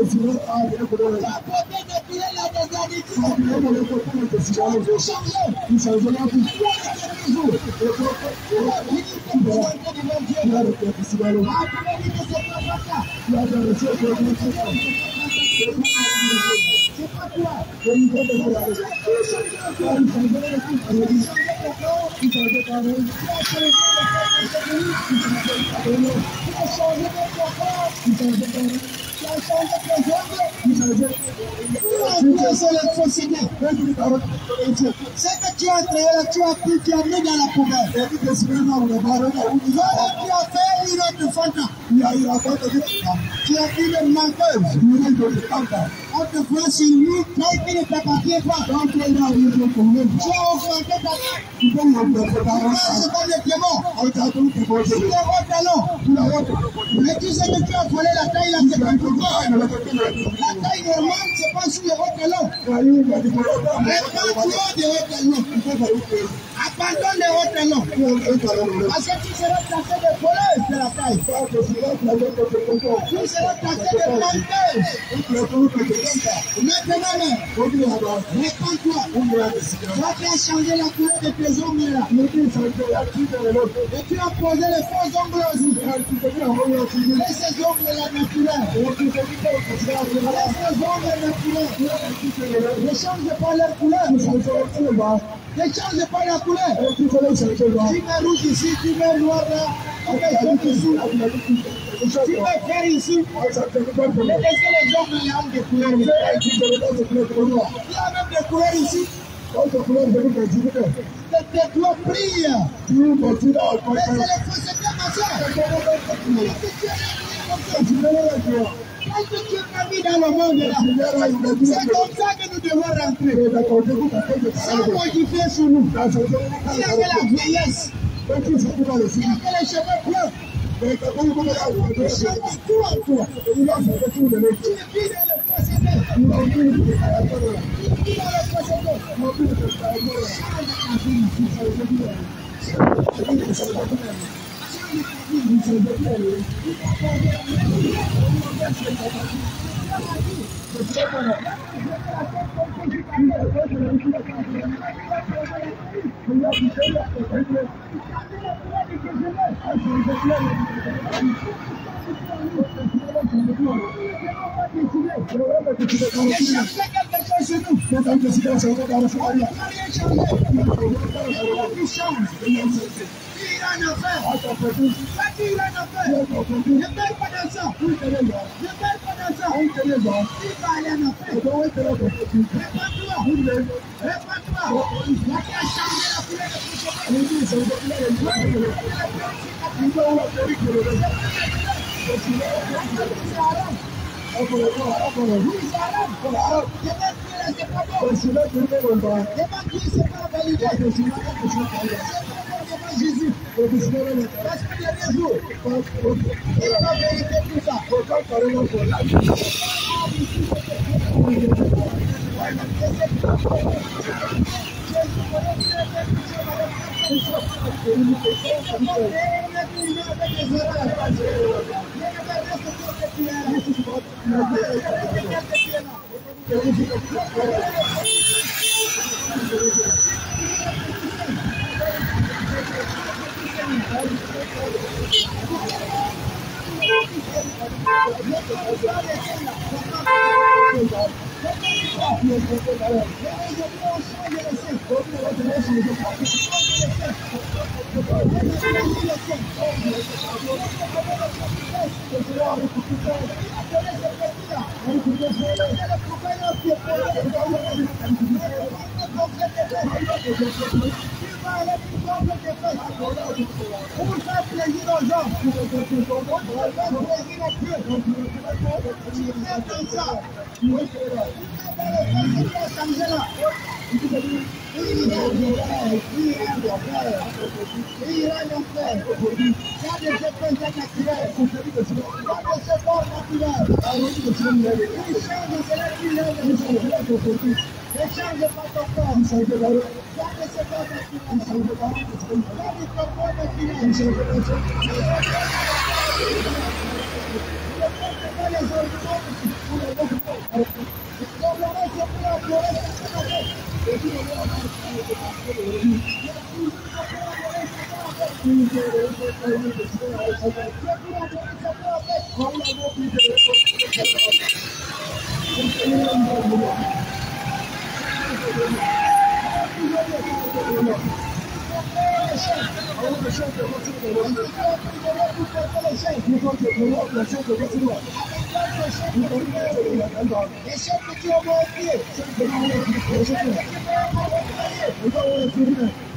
as porté depuis la désaditude. Tu as tout changé. Tu as c'est pas toi. C'est que tu as créé, tu as pris, tu as mis dans la poubelle. Tu as fait une autre fanta. Tu as une menteuse. On te voit sur lui, toi qui ne t'appartient pas. Tu as augmenté ta vie. C'est comme le démon. C'est le haut talon. Mais tu sais que tu as volé la taille, là, c'est pas tout. La taille normale, c'est pas sur le haut talon. Mais pas toi de haut talon. Abandonne le haut talon. Parce que tu seras taxé de voleur de la taille. Tu seras taxé de menteuse. Maintenant même, répands-toi. Toi qui as changé la couleur de tes ongles là. Et tu as posé les faux ongles aussi. Laisse ces ongles là naturels. Laisse ces ongles naturels. Ne change pas leur couleur. Ne change pas la couleur. Tu mets rouge ici, tu mets noir là. Tu mets jaune dessous. Tu mets vert ici. Laissez les ongles là ont des couleurs. Il y a même des couleurs ici. Tes doigts brillent. Mais c'est les faux, c'est bien ma soeur. Qu'est-ce que tu as mis dans le monde là? C'est comme ça que nous devons rentrer. Sans modifier sur nous. Il y a que la vieillesse. Il y a que les cheveux bleus.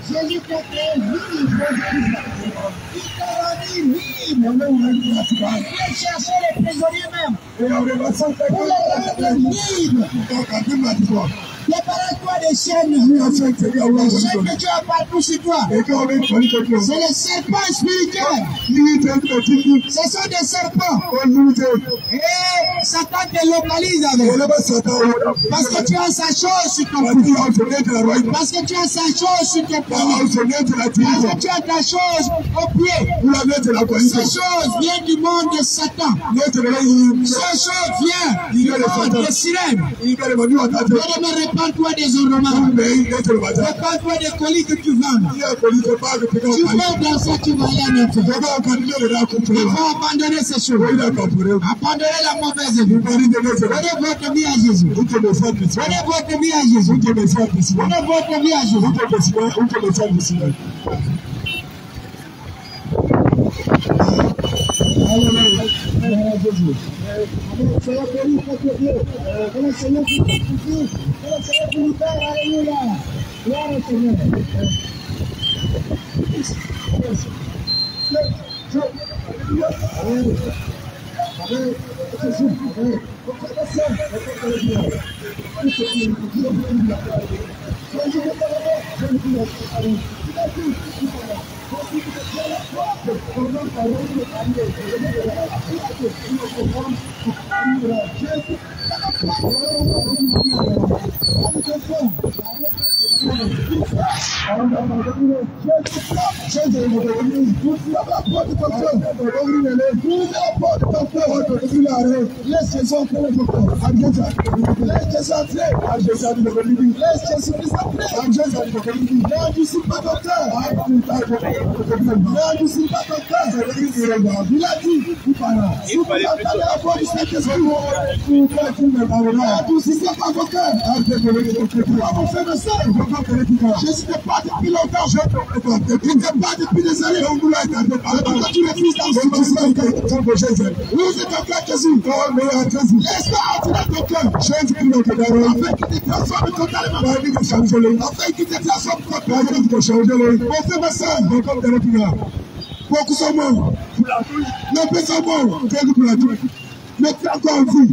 Jésus t'a créé libre. Il chercher les prisonniers même. Pour les rendre libres. Prépare-toi des chaînes. Les chaînes que tu as partout sur toi. C'est les serpents spirituels. Ce sont des serpents. Et Satan te localise avec. Parce que tu as sa chose sur ton pied. Parce que tu as sa chose sur ton pied. Parce que tu as ta chose au pied. Ces choses viennent du monde de Satan. Ces choses viennent du monde des sirènes. Répands-toi des ornements. Répands-toi des colis que tu vends. Tu vas dans ça, tu vas aller en enfer. Il faut abandonner ces choses. Abandonner la mauvaise vie. Donnez votre vie à Jésus. Donnez votre vie à Jésus. Donnez votre vie à Jésus. Jésus n'est pas depuis longtemps, il n'est pas depuis des années. Tu refuses d'en vous êtes en cœur Jésus. Laisse-le entrer dans ton cœur. Afin qu'il te transforme totalement. Afin qu'il te transforme totalement. Mon frère, ma soeur, beaucoup sont morts. Nos pères sont morts. Mais tu es encore en vie.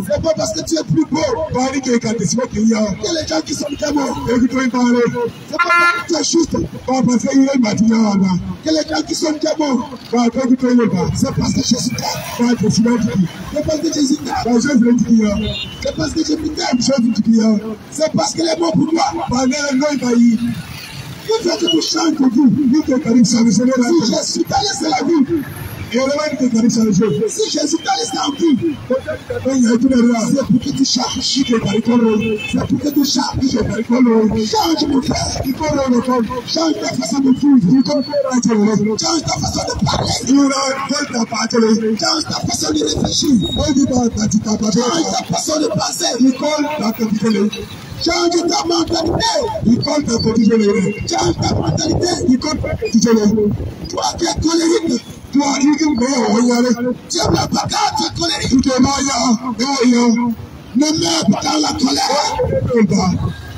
C'est pas parce que tu es plus beau que les gens qui sont morts. C'est pas parce que tu es juste que les gens qui sont morts. C'est parce que Jésus t'aime. C'est parce que Jésus t'aime. C'est parce que Jésus t'aime. C'est parce qu'il est mort pour toi. Il faut que tu changes de vie. Si Jésus t'a laissé la vie, si Jésus t'a laissé en vie, c'est pour que tu changes. C'est pour que tu changes. Change mon frère. Change ta façon de vivre. Change ta façon de parler. Change ta façon de réfléchir. Change ta façon de penser. Change ta mentalité. Change ta mentalité. Toi qui es colérique. Tu aimes la bagarre, tu es colérique. Ne meurs pas dans la colère.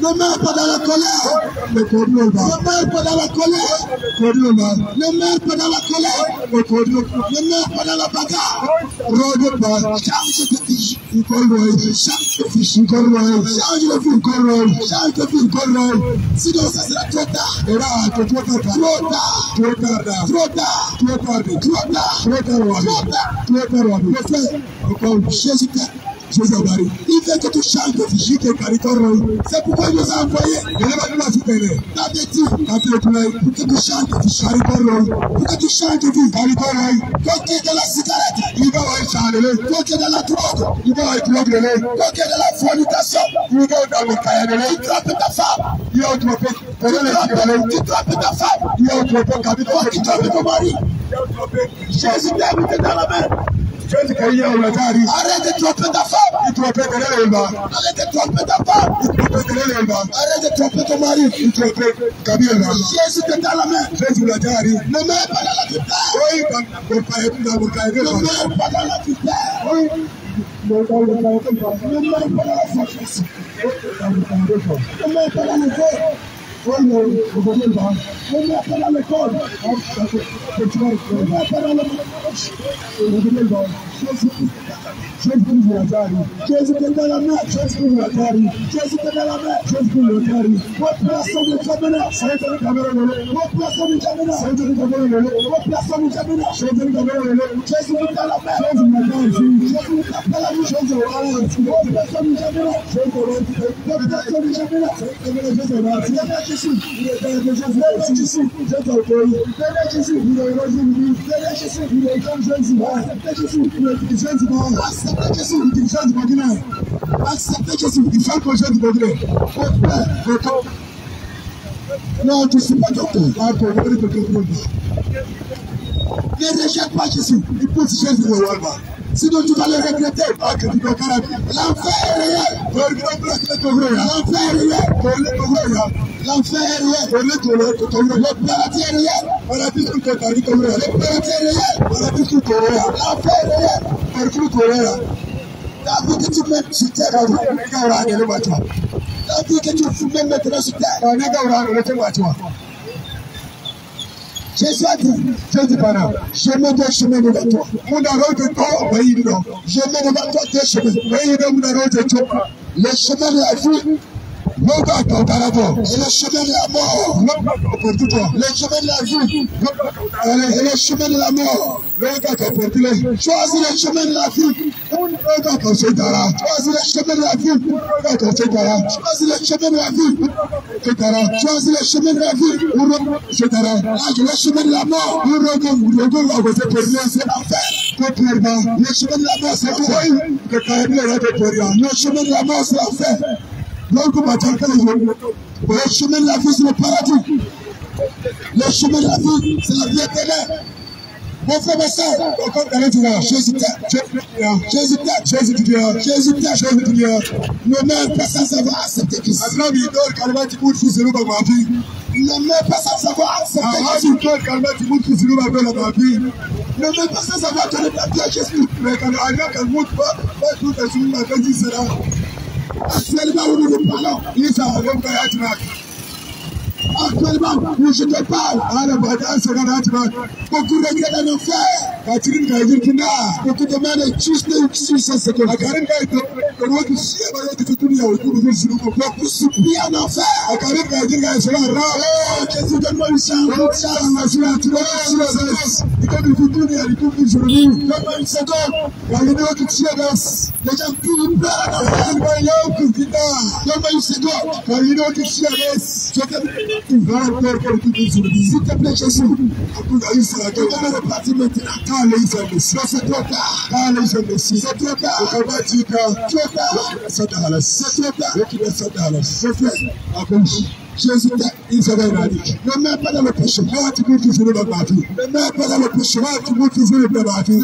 Ne meurs pas dans la colère. Ne meurs pas dans la colère. Ne meurs pas dans la colère. Ne meurs pas dans la bagarre. Change de vie. Change de vie. Change de vie. Change de vie. Sinon, ça sera trop tard. Trop tard. Jésus t'aime. Il veut que tu changes de vie. C'est pourquoi il nous a envoyé. T'as dit pour que tu changes de vie. Pour que tu changes de vie. Toi qui es dans la cigarette. Toi qui es dans la drogue. Toi qui es dans la fornication. Tu trompes ta femme. Tu trompes ta femme. Tu trompes ton mari. Jésus t'aime dans la main. Arrête de tromper ta femme. Arrête de tromper ta femme. Arrête de tromper ton mari. Jésus est dans la main. Ne mets pas dans la vipère. Ne mets pas dans la vipère. Ne mets pas dans la forteresse. Ne mets pas dans le corps. Ne mets pas dans l'école. Ne mets pas dans le Jésus est dans la main. Jésus est dans la main. Jésus est dans la main. Votre personne de Jamena. Votre personne de Jamena. Votre personne de Jamena. Jésus est dans la main. Jésus est dans la main. Votre personne de Jamena. Votre personne de Jamena. Jésus. Acceptez Jésus. Il faut que Jésus non, tu ne suis pas docteur. Ne rejette pas Jésus. Il pousse Jésus au roi. Sinon tu vas le regretter. L'enfer est réel. L'enfer est réel. L'enfer est réel. Le paradis est réel. Le paradis est réel. L'enfer est réel. La vie que tu mets sur terre, la vie que tu mets maintenant sur terre. Jésus a dit, je mets deux chemins devant toi. Je mets devant toi deux chemins. Le chemin de la vie, le chemin de la mort, le chemin de la vie, et le chemin de la mort. Choisis le chemin de la vie. Choisis le chemin de la vie. Choisis le chemin de la vie. Choisis le chemin de la vie. Le chemin de la mort. C'est l'enfer. Le chemin de la mort, c'est quoi? Le chemin de la mort, c'est l'enfer. Le chemin de la vie, c'est le paradis. Le chemin de la vie, c'est la vie éternelle. Mon frère, ma soeur, Jésus ne meurt pas sans avoir accepté Christ. Ne meurt pas sans avoir accepté Jésus. Ne meurt pas sans avoir donné ta vie à Jésus. Actuellement, où nous parlons, actuellement, où je te parle, beaucoup regrettent en enfer. Beaucoup demandent juste une chose, beaucoup supplient en enfer. Jésus, donne-moi une chance. Donne-moi une seconde. Les gens qui pleurent en enfer. Donne-moi une seconde. S'il te plaît, Jésus, on va repartir maintenant. C'est trop tard. C'est trop tard. Jésus, ne mets pas dans le péché. Ne mets pas dans le péché. Ne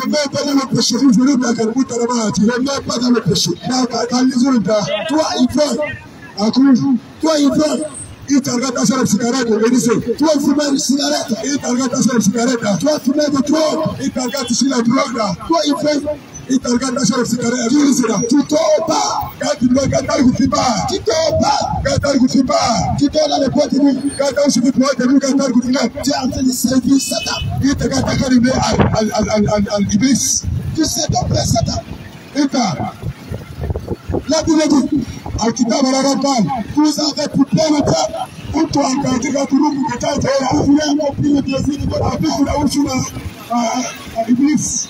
mets pas dans le péché. Ne mets pas dans le péché. Toi, il veut. Il t'a regardé sur la cigarette, toi fumeur de cigarette, il t'a regardé sur la cigarette, toi fumeur de drogue, il t'a regardé sur la drogue, toi il t'a regardé sur la cigarette, tu t'en pas, quand tu dois gâter le fibar, tu t'en pas, tu t'en dans le poids de nous, quand tu dois te nous gâter le fibar, tu es en train de servir Satan, il t'a gâté à l'ibis, tu sais ton père Satan, il t'a, la Bible dit, Al-Kitab al-Rabban, vous avez pour plein de temps, pour toi, quand tu vas tout le monde, tu as voulu accomplir le plaisir de votre vie, pour la ouchouna à l'Iblis.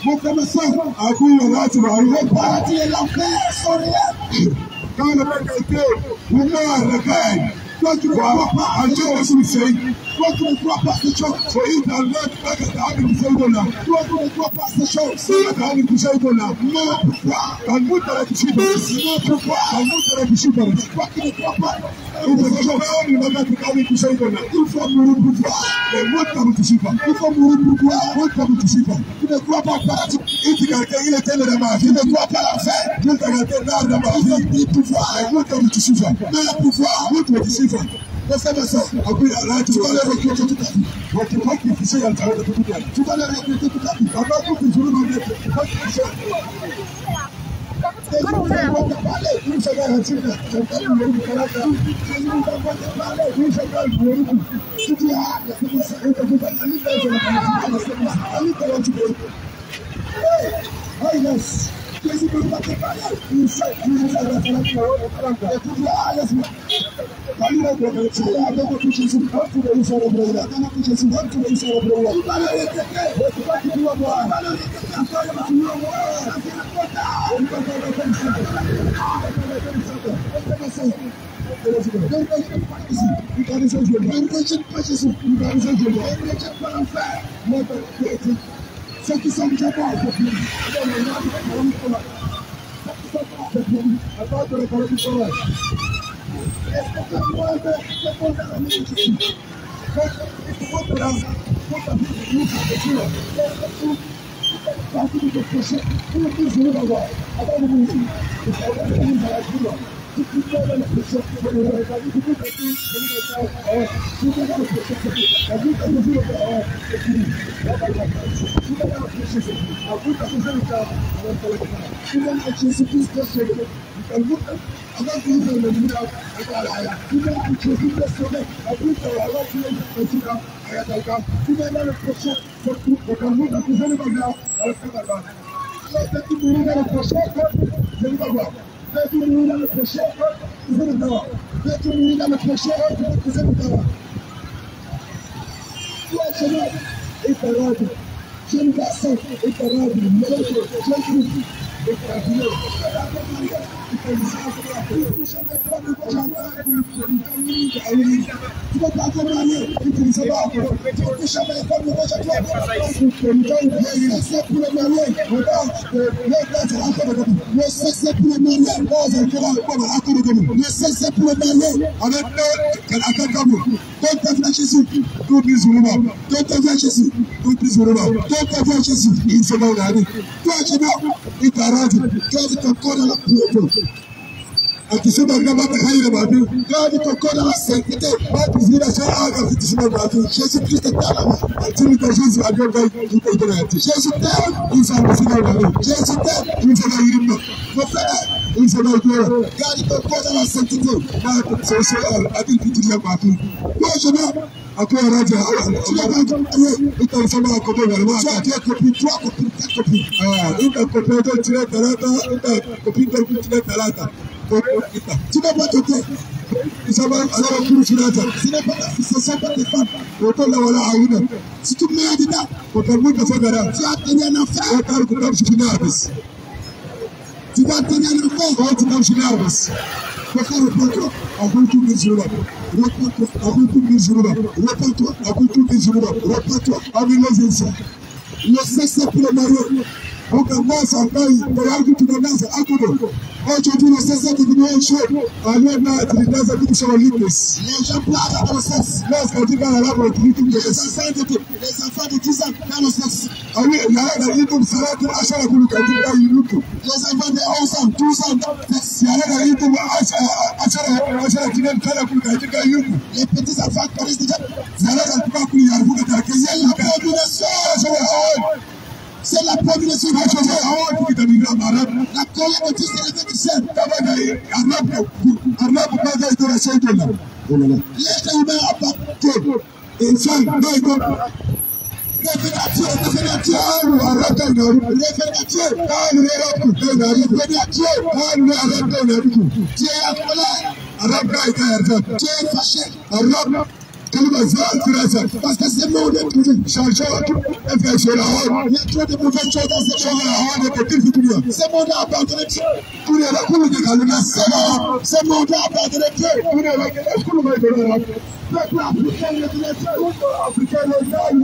Mon frère, ma soeur, à coup, le paradis et l'enfer sont réels. Quand le mec a été, vous meurez le gain. Toi, tu ne crois pas à Dieu aussi, toi, tu ne crois pas à ces choses. Toi, tu ne crois pas à ces choses. Non, pourquoi? Quand vous t'avez touché, non, pourquoi? Quand vous t'avez touché, pourquoi tu ne crois pas? Il faut mourir pour toi. Il faut mourir pour toi. Tu ne crois pas au paradis. Il était le ramas. Tu ne crois pas à l'enfer. Il faut pouvoir. Mais le pouvoir, tu vas le regretter toute ta vie. Tu vas le regretter toute ta vie. Ceux qui sont déjà morts, Veux-tu mourir dans le péché? Veux-tu mourir dans le péché? Toi, jeune homme, et parade, jeune garçon, et parade, jeune fille, et parade, tu vas pas te marier, tu ne sais pas. Tu jamais comme le voyage à toi. C'est pour le marier. Regarde, le sexe c'est pour le marier. Le sexe c'est pour le marier. Avec donc tu viens Jésus, tout plus vraiment. Donc tu viens Jésus, tout plus vraiment. Donc tu viens Jésus, il se va au dernier. Toi, tu vas, il t'arrête. Quand tu encore dans la prière. Akisema kama tahaira babi, gadi kokona la sainteté, babi zira cha aga fitisima babi. Jésus Christ est là. Atini ka Jésus agoba ikotonati. Jésus t'aime, il s'en va babi. Jésus t'aime, il s'en va yirima. Mon frère, il s'en va yirima. Gadi kokona la sainteté, babi c'est adil fitisima babi. Moi je vais après raja, tu vas aller, il t'en s'en va kodo garma. Tu as deux copines, trois copines, quatre copines. Ah, une copine de tirer talata, une copine de tirer talata. Tu vas pas t'aider. Ça va alors pour ce n'est pas ce sont pas des femmes. Autant la voilà à une. Si tu mets dedans, on peut vous faire gara. Tu as tenu un enfant. On parle comme je suis nerveux. Tu vas tenir un enfant. On dit comme je suis nerveux. Pour faire le point, on peut tout dire sur le repos-toi, on peut tout dire sur le repos-toi, on peut tout dire sur le repos-toi, on peut les aider. Le sexe pour le mariage. Donc, moi, ça paye, tu me lances à côté. Aujourd'hui, le sexe est devenu un show. Alors là, tu lances à côté sur le lit. Les gens pleurent dans le sexe. Lorsqu'on dit dans la lave, les enfants de 10 ans dans le sexe. Ah oui, il y a la YouTube, c'est là que l'achat la boule, les enfants de 11 ans, 12 ans, il y a la YouTube, achat la boule, les petits enfants connaissent déjà. C'est la population qui a changé. La colère de Dieu, c'est le médecin. L'être humain a pas Dieu est fâché. Parce que c'est mon époux. Il y a trop de mauvaises choses dans ce monde. C'est mon abandonné Dieu. C'est mon abandonné Dieu. Peuple africain le Dieu. Africain le peuple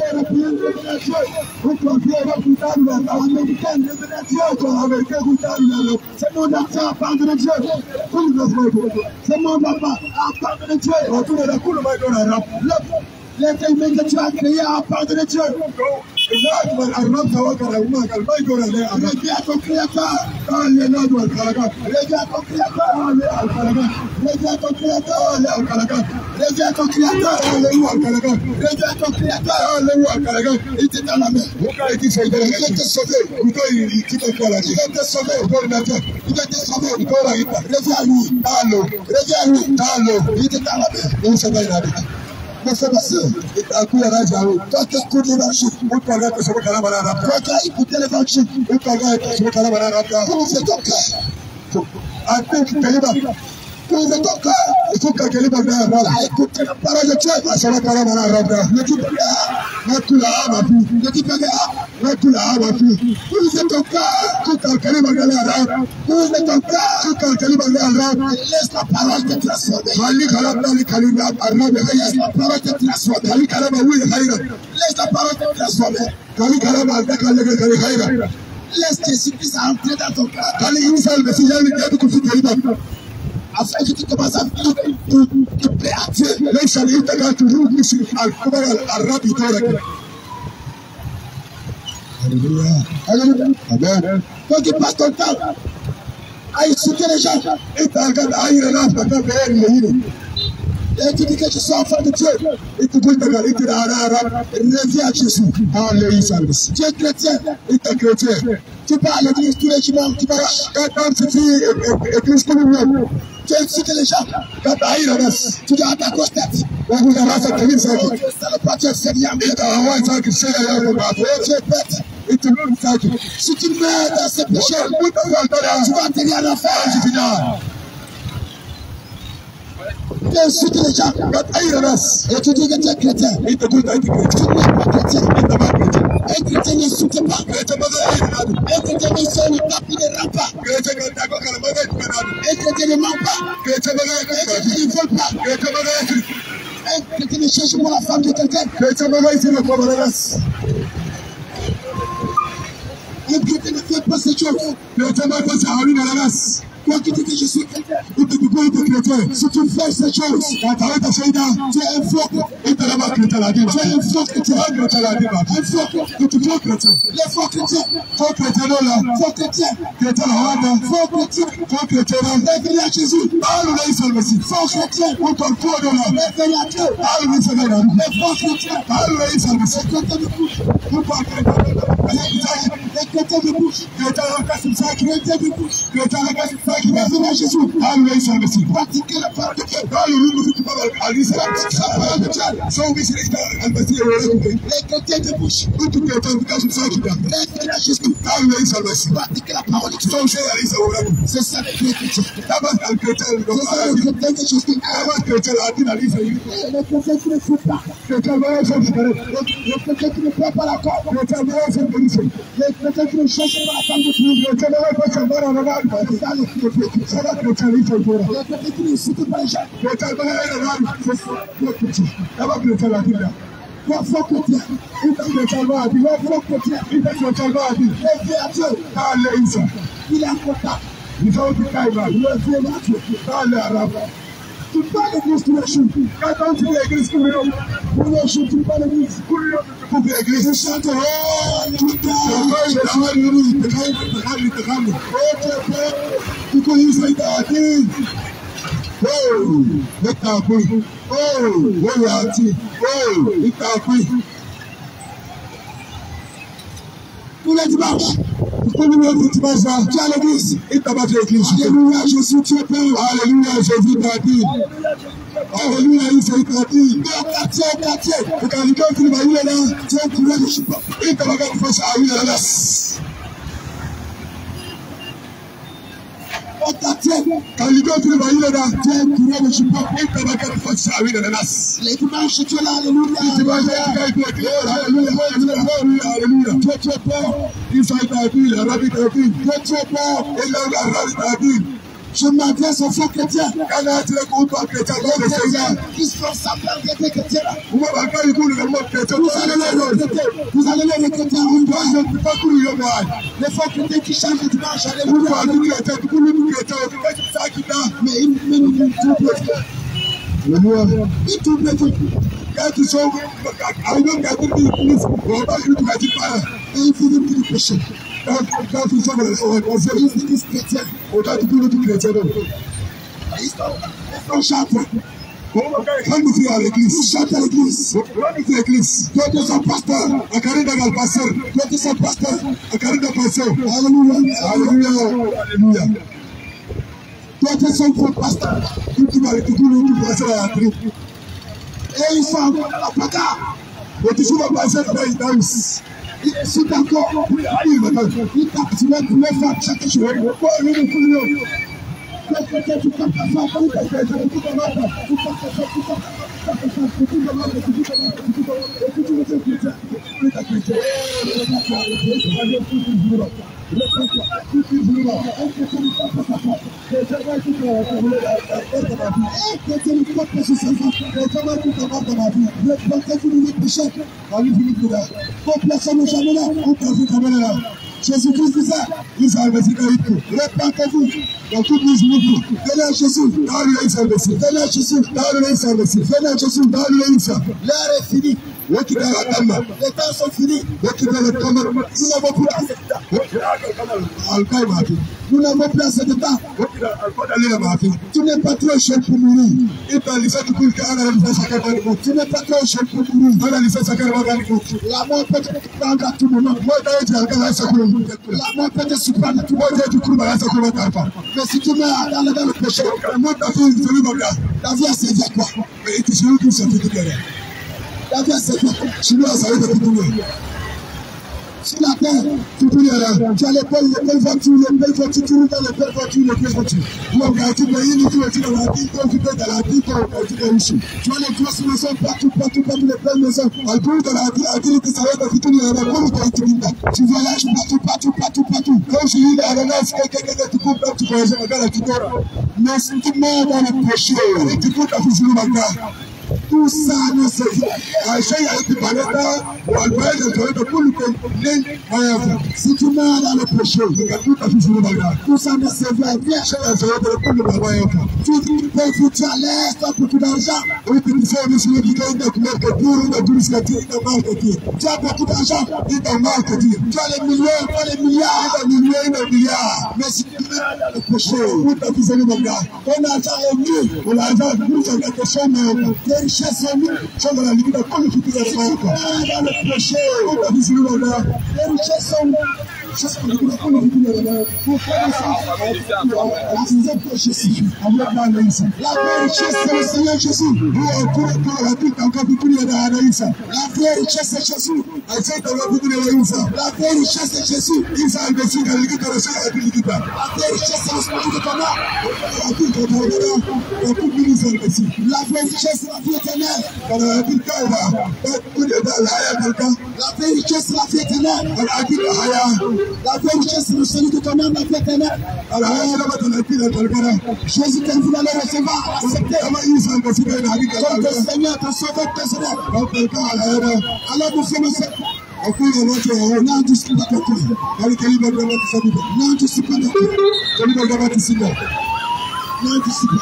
européen le Dieu. Peuple américain le Dieu. C'est mon abandonné Dieu. C'est mon abandonné Dieu. L'être humain que tu as créé à part de Dieu. Reviens à ton créateur. Reviens à ton créateur. Reviens à ton créateur. Reviens à ton créateur. Reviens à ton créateur. Reviens à ton créateur. Il était dans la mer. Il était sauvé. Il était sauvé. Il était sauvé. Reviens à lui. Reviens à lui. Il était dans la mer. Il s'est dans la mer. Toi qui écoutes l'évangile, toi qui as écouté l'évangile, prouve ton cœur. Prouve ton cœur. Il faut que quelqu'un écoute la parole de Dieu. Ne dis pas prouve ton cœur. Laisse la parole te transformer. Laisse la parole te transformer. Laisse Jésus-Christ entrer dans ton cœur. Afin que tu commences à te plaire à Dieu. Alléluia. Amen. Donc il passe ton temps à insulter les gens. Et tu dis que je suis enfant de Dieu. Reviens à Jésus. Tu es chrétien. Tu vas à l'église tous les dimanches. Tu insultes les gens. Tu dis à ta grosse tête. Tu es bête. Et tu veux ça. Si tu meurs dans ce péché, tu vas atterrir à l'enfer. Tu insultes les gens. Et tu dis que tu es chrétien. Et tu n'es pas chrétien. Un chrétien n'insulte pas. Un chrétien ne sort le pas, il ne rend pas. Un chrétien ne ment pas. Un chrétien ne vole pas. Un chrétien ne cherche pas la femme de quelqu'un. Un chrétien ne fait pas ces choses. Toi qui dis que je suis chrétien, si tu fais ces choses, tu es un faux chrétien. Tu es un faux chrétien. Les faux chrétiens. Faux chrétien. Faux chrétien. Faux chrétien. Faux chrétien. Révélé à Jésus. Faux chrétien. Révélé à Dieu. Les faux chrétiens. Les chrétiens de bouche. Les chrétiens de bouche. Qui va venir à Jésus. Pratiquer la parole de Dieu. Les chrétiens de bouche. Révélez à Jésus. Pratiquer la parole de Dieu. C'est ça le chrétien. C'est ça le chrétien de Jésus. Les chrétiens qui ne font pas. Les chrétiens qui ne prennent pas la corde. Les chrétiens qui ne cherchent pas la femme de Dieu. C'est ça le chrétien qui ne cite pas les gens. Toi, faux chrétien. Faux chrétien. Il est en contact. Le vieux là. Tu parles d'église tous les jours. Quand tu dis l'église tous les jours, tu parles d'église. Pour l'église, tu chantes. Tu connais ça, il t'a dit. Oh, il t'a pris. Oh, il t'a pris. Tous les dimanches. Tu as l'église. Il t'a battu l'église. Alléluia, Jésus, tu es père. Alléluia, Jésus t'a dit. Alléluia, il t'a dit. Quartier. Et quand quelqu'un qui va y aller là, tu es courant de chippa. Il t'a battu face à lui, là. Quand quelqu'un qui va y aller là, tu es courant de chippa. Il t'a battu face à lui, là. Les dimanches, tu es là, alléluia. Alléluia. Tu es père. Il t'a dit, le rabbi t'a dit. Tu es père. Et le rabbi t'a dit. Je m'adresse aux faux chrétiens. Ils sont semblant d'être chrétiens. Vous allez les recruter en une fois. Les faux chrétiens qui changent le dimanche, alléluia. Mais ils doublent tout. Quand ils sont et ils finissent de pécher. Quand ils sont ils finissent chrétiens. Autant de tout chrétien. Ils chantent. Quand nous faisons à l'église, chante à l'église. Toi tu es un pasteur. Toi tu es un pasteur. Alléluia. Toi tu es un gros pasteur. Tu vas passer à la tribu. Et ils sont encore dans la bagarre. Et tu vas passer dans la danse. Ils sont d'accord. Ils tapent sur les femmes chaque jour. Tu tapes ta femme. Jésus-Christ disait, répentez-vous dans toute l'Israël. Venez à Jésus, venez à Jésus, venez à Jésus. L'heure est finie. Les temps sont finis. Nous n'avons plus assez de temps. Tu n'es pas trop jeune pour mourir. Tu n'es pas trop jeune pour mourir. La mort peut te prendre à tout moment. La mort peut te surprendre à tout moment. Mais si tu meurs dans le péché, ta vie a servi à quoi? La vie a servi à quoi? sur la terre, tu as les belles voitures, tu roules dans les belles voitures, les belles voitures. Tu as regardé dans la ville, tu as la ville, tu as ici. Tu as les grosses maisons partout, les belles maisons. À tout dans la ville, que ça va être fini, tu voyages partout. Quand je lis la relance, quelqu'un tu coupes, tu voyages, regarde, tu dors. Mais si tu meurs dans le péché, tu coupes ta fille sur le bagage. Tout ça ne se fait. Aïcha a été parlé pour alphabet de pour le comprendre. Si tu meurs dans le péché, regarde tout ta fille sur le bagage. Tout ça ne se fait. Aïcha a été pour le bagage. Tu peux foutre à l'aise, tu as beaucoup d'argent. Oui, tu fais une semaine qui gagne de marketing, de publicité, de marketing. Tu as beaucoup d'argent, de marketing. Tu as les millions, tu as les milliards, de milliards. Mais si tu meurs dans le péché, tout ta fille sur le bagage. Ton argent est mieux. Ton argent, nous avons quelque chose, mais les richesses sont dans la limite de tout le futur de l'Europe. Dans le péché, on a vu les richesses sont dans le futur de l'Europe. Pour faire ça, la sixième péché suffit. La vraie richesse, c'est le Seigneur Jésus. Pour la vie, encore plus de l'Anaïsa. La vraie richesse, c'est Jésus. La vraie richesse, c'est Jésus. Il s'est investi dans l'équipe de la République. La vraie richesse, c'est le Spirit de ton âme. La vie de ton âme. La vraie richesse, c'est la vie éternelle. La vraie richesse, c'est la vie éternelle. La vraie richesse, c'est le salut de ton âme, la vie éternelle. Jésus t'a dit d'aller recevoir, accepter. Comme ton Seigneur, ton sauveur personnel. Alors nous sommes non, tu suis pas d'accord. Non, tu suis pas d'accord. Non, tu suis pas.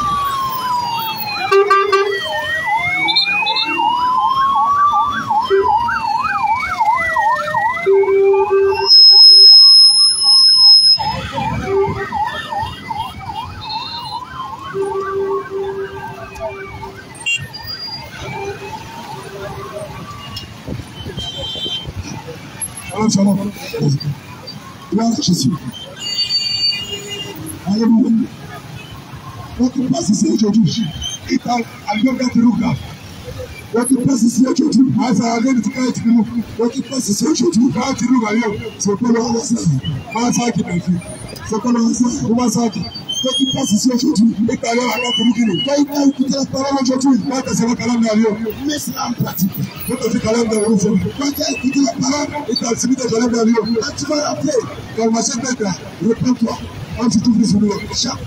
Gloire à Jésus. Alléluia. Votre place ici aujourd'hui, il t'a allié de l'Ouga. Votre place ici aujourd'hui, votre place ici aujourd'hui, c'est pas le hasard. C'est pas le hasard. Votre place ici aujourd'hui, et t'as l'air à la communauté. Quand il t'a écouté la parole aujourd'hui, quand t'as fait la calame d'avion, mets cela en pratique. Quand t'as fait calame d'avion, quand t'as écouté la parole, et t'as suivi ta calame d'avion, quand tu vas rappeler, quand ma chère d'être là, reprends-toi, quand tu t'ouvres sur le chat.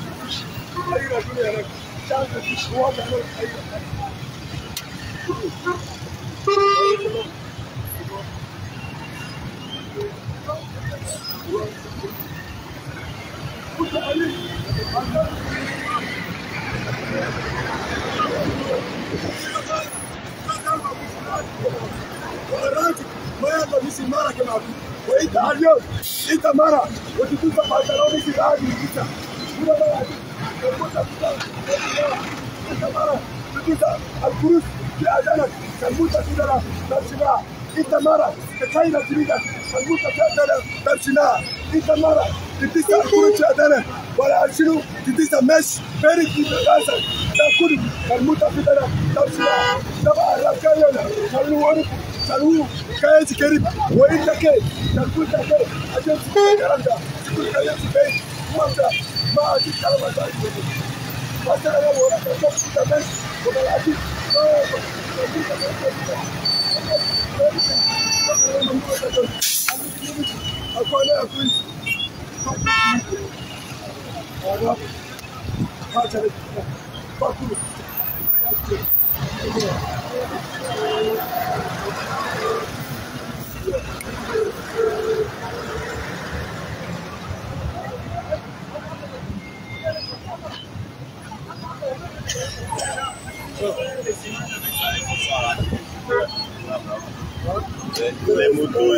Les motos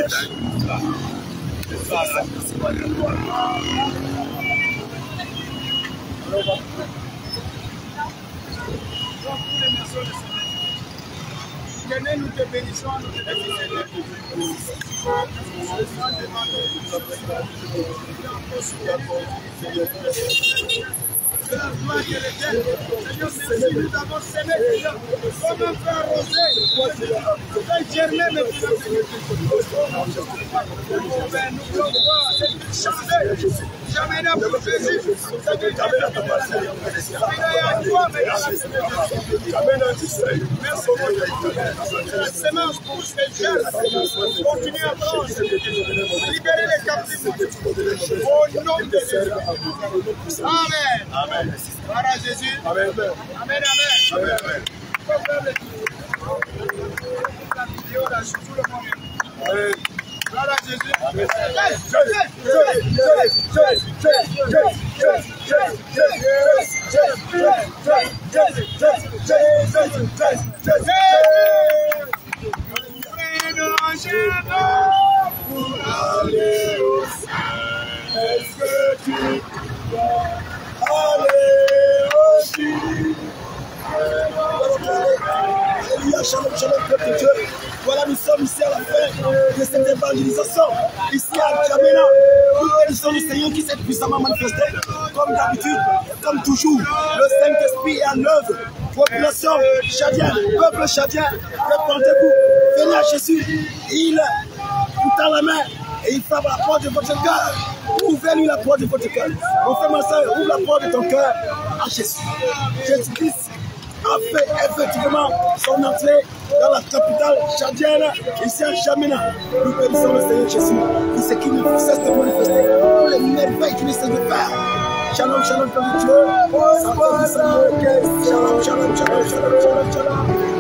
et nous te bénissons, nous te bénissons. gloire de l'éternel. Seigneur, merci, nous avons semé, Seigneur, comme un frère rosé. Fais germer maintenant, Seigneur. Nous voulons voir cette vie changer. Jamais n'a pour Jésus. Merci la semence pour ces jeunes. Continuez à prendre. Libérez les captifs. Au nom de Jésus. Amen. Amen. Gloire à Jésus. Amen. Amen. Amen. Amen. Amen. Gloire à Jésus. Pour aller au ciel, est-ce que tu dois aller aussi? Alléluia, shalom, shalom, peuple de Dieu. Voilà, nous sommes ici à la fin de cette évangélisation, ici à Djamena. Nous bénissons le Seigneur qui s'est puissamment manifesté, comme d'habitude, comme toujours. Le Saint-Esprit est en œuvre. Population chadienne, peuple chadien, répondez-vous, venez à Jésus. Il vous tend la main et il frappe à la porte de votre cœur. Ouvrez-lui la porte de votre cœur. Mon frère, ma soeur, ouvre la porte de ton cœur à Jésus. Jésus-Christ a fait effectivement son entrée dans la capitale chadienne, ici à Djamena. Nous bénissons le Seigneur Jésus pour ce qui ne cesse de manifester, pour les merveilles qu'il essaie de faire. Shalom, shalom, comme Dieu. Shalom, shalom, shalom, shalom, shalom, shalom, shalom.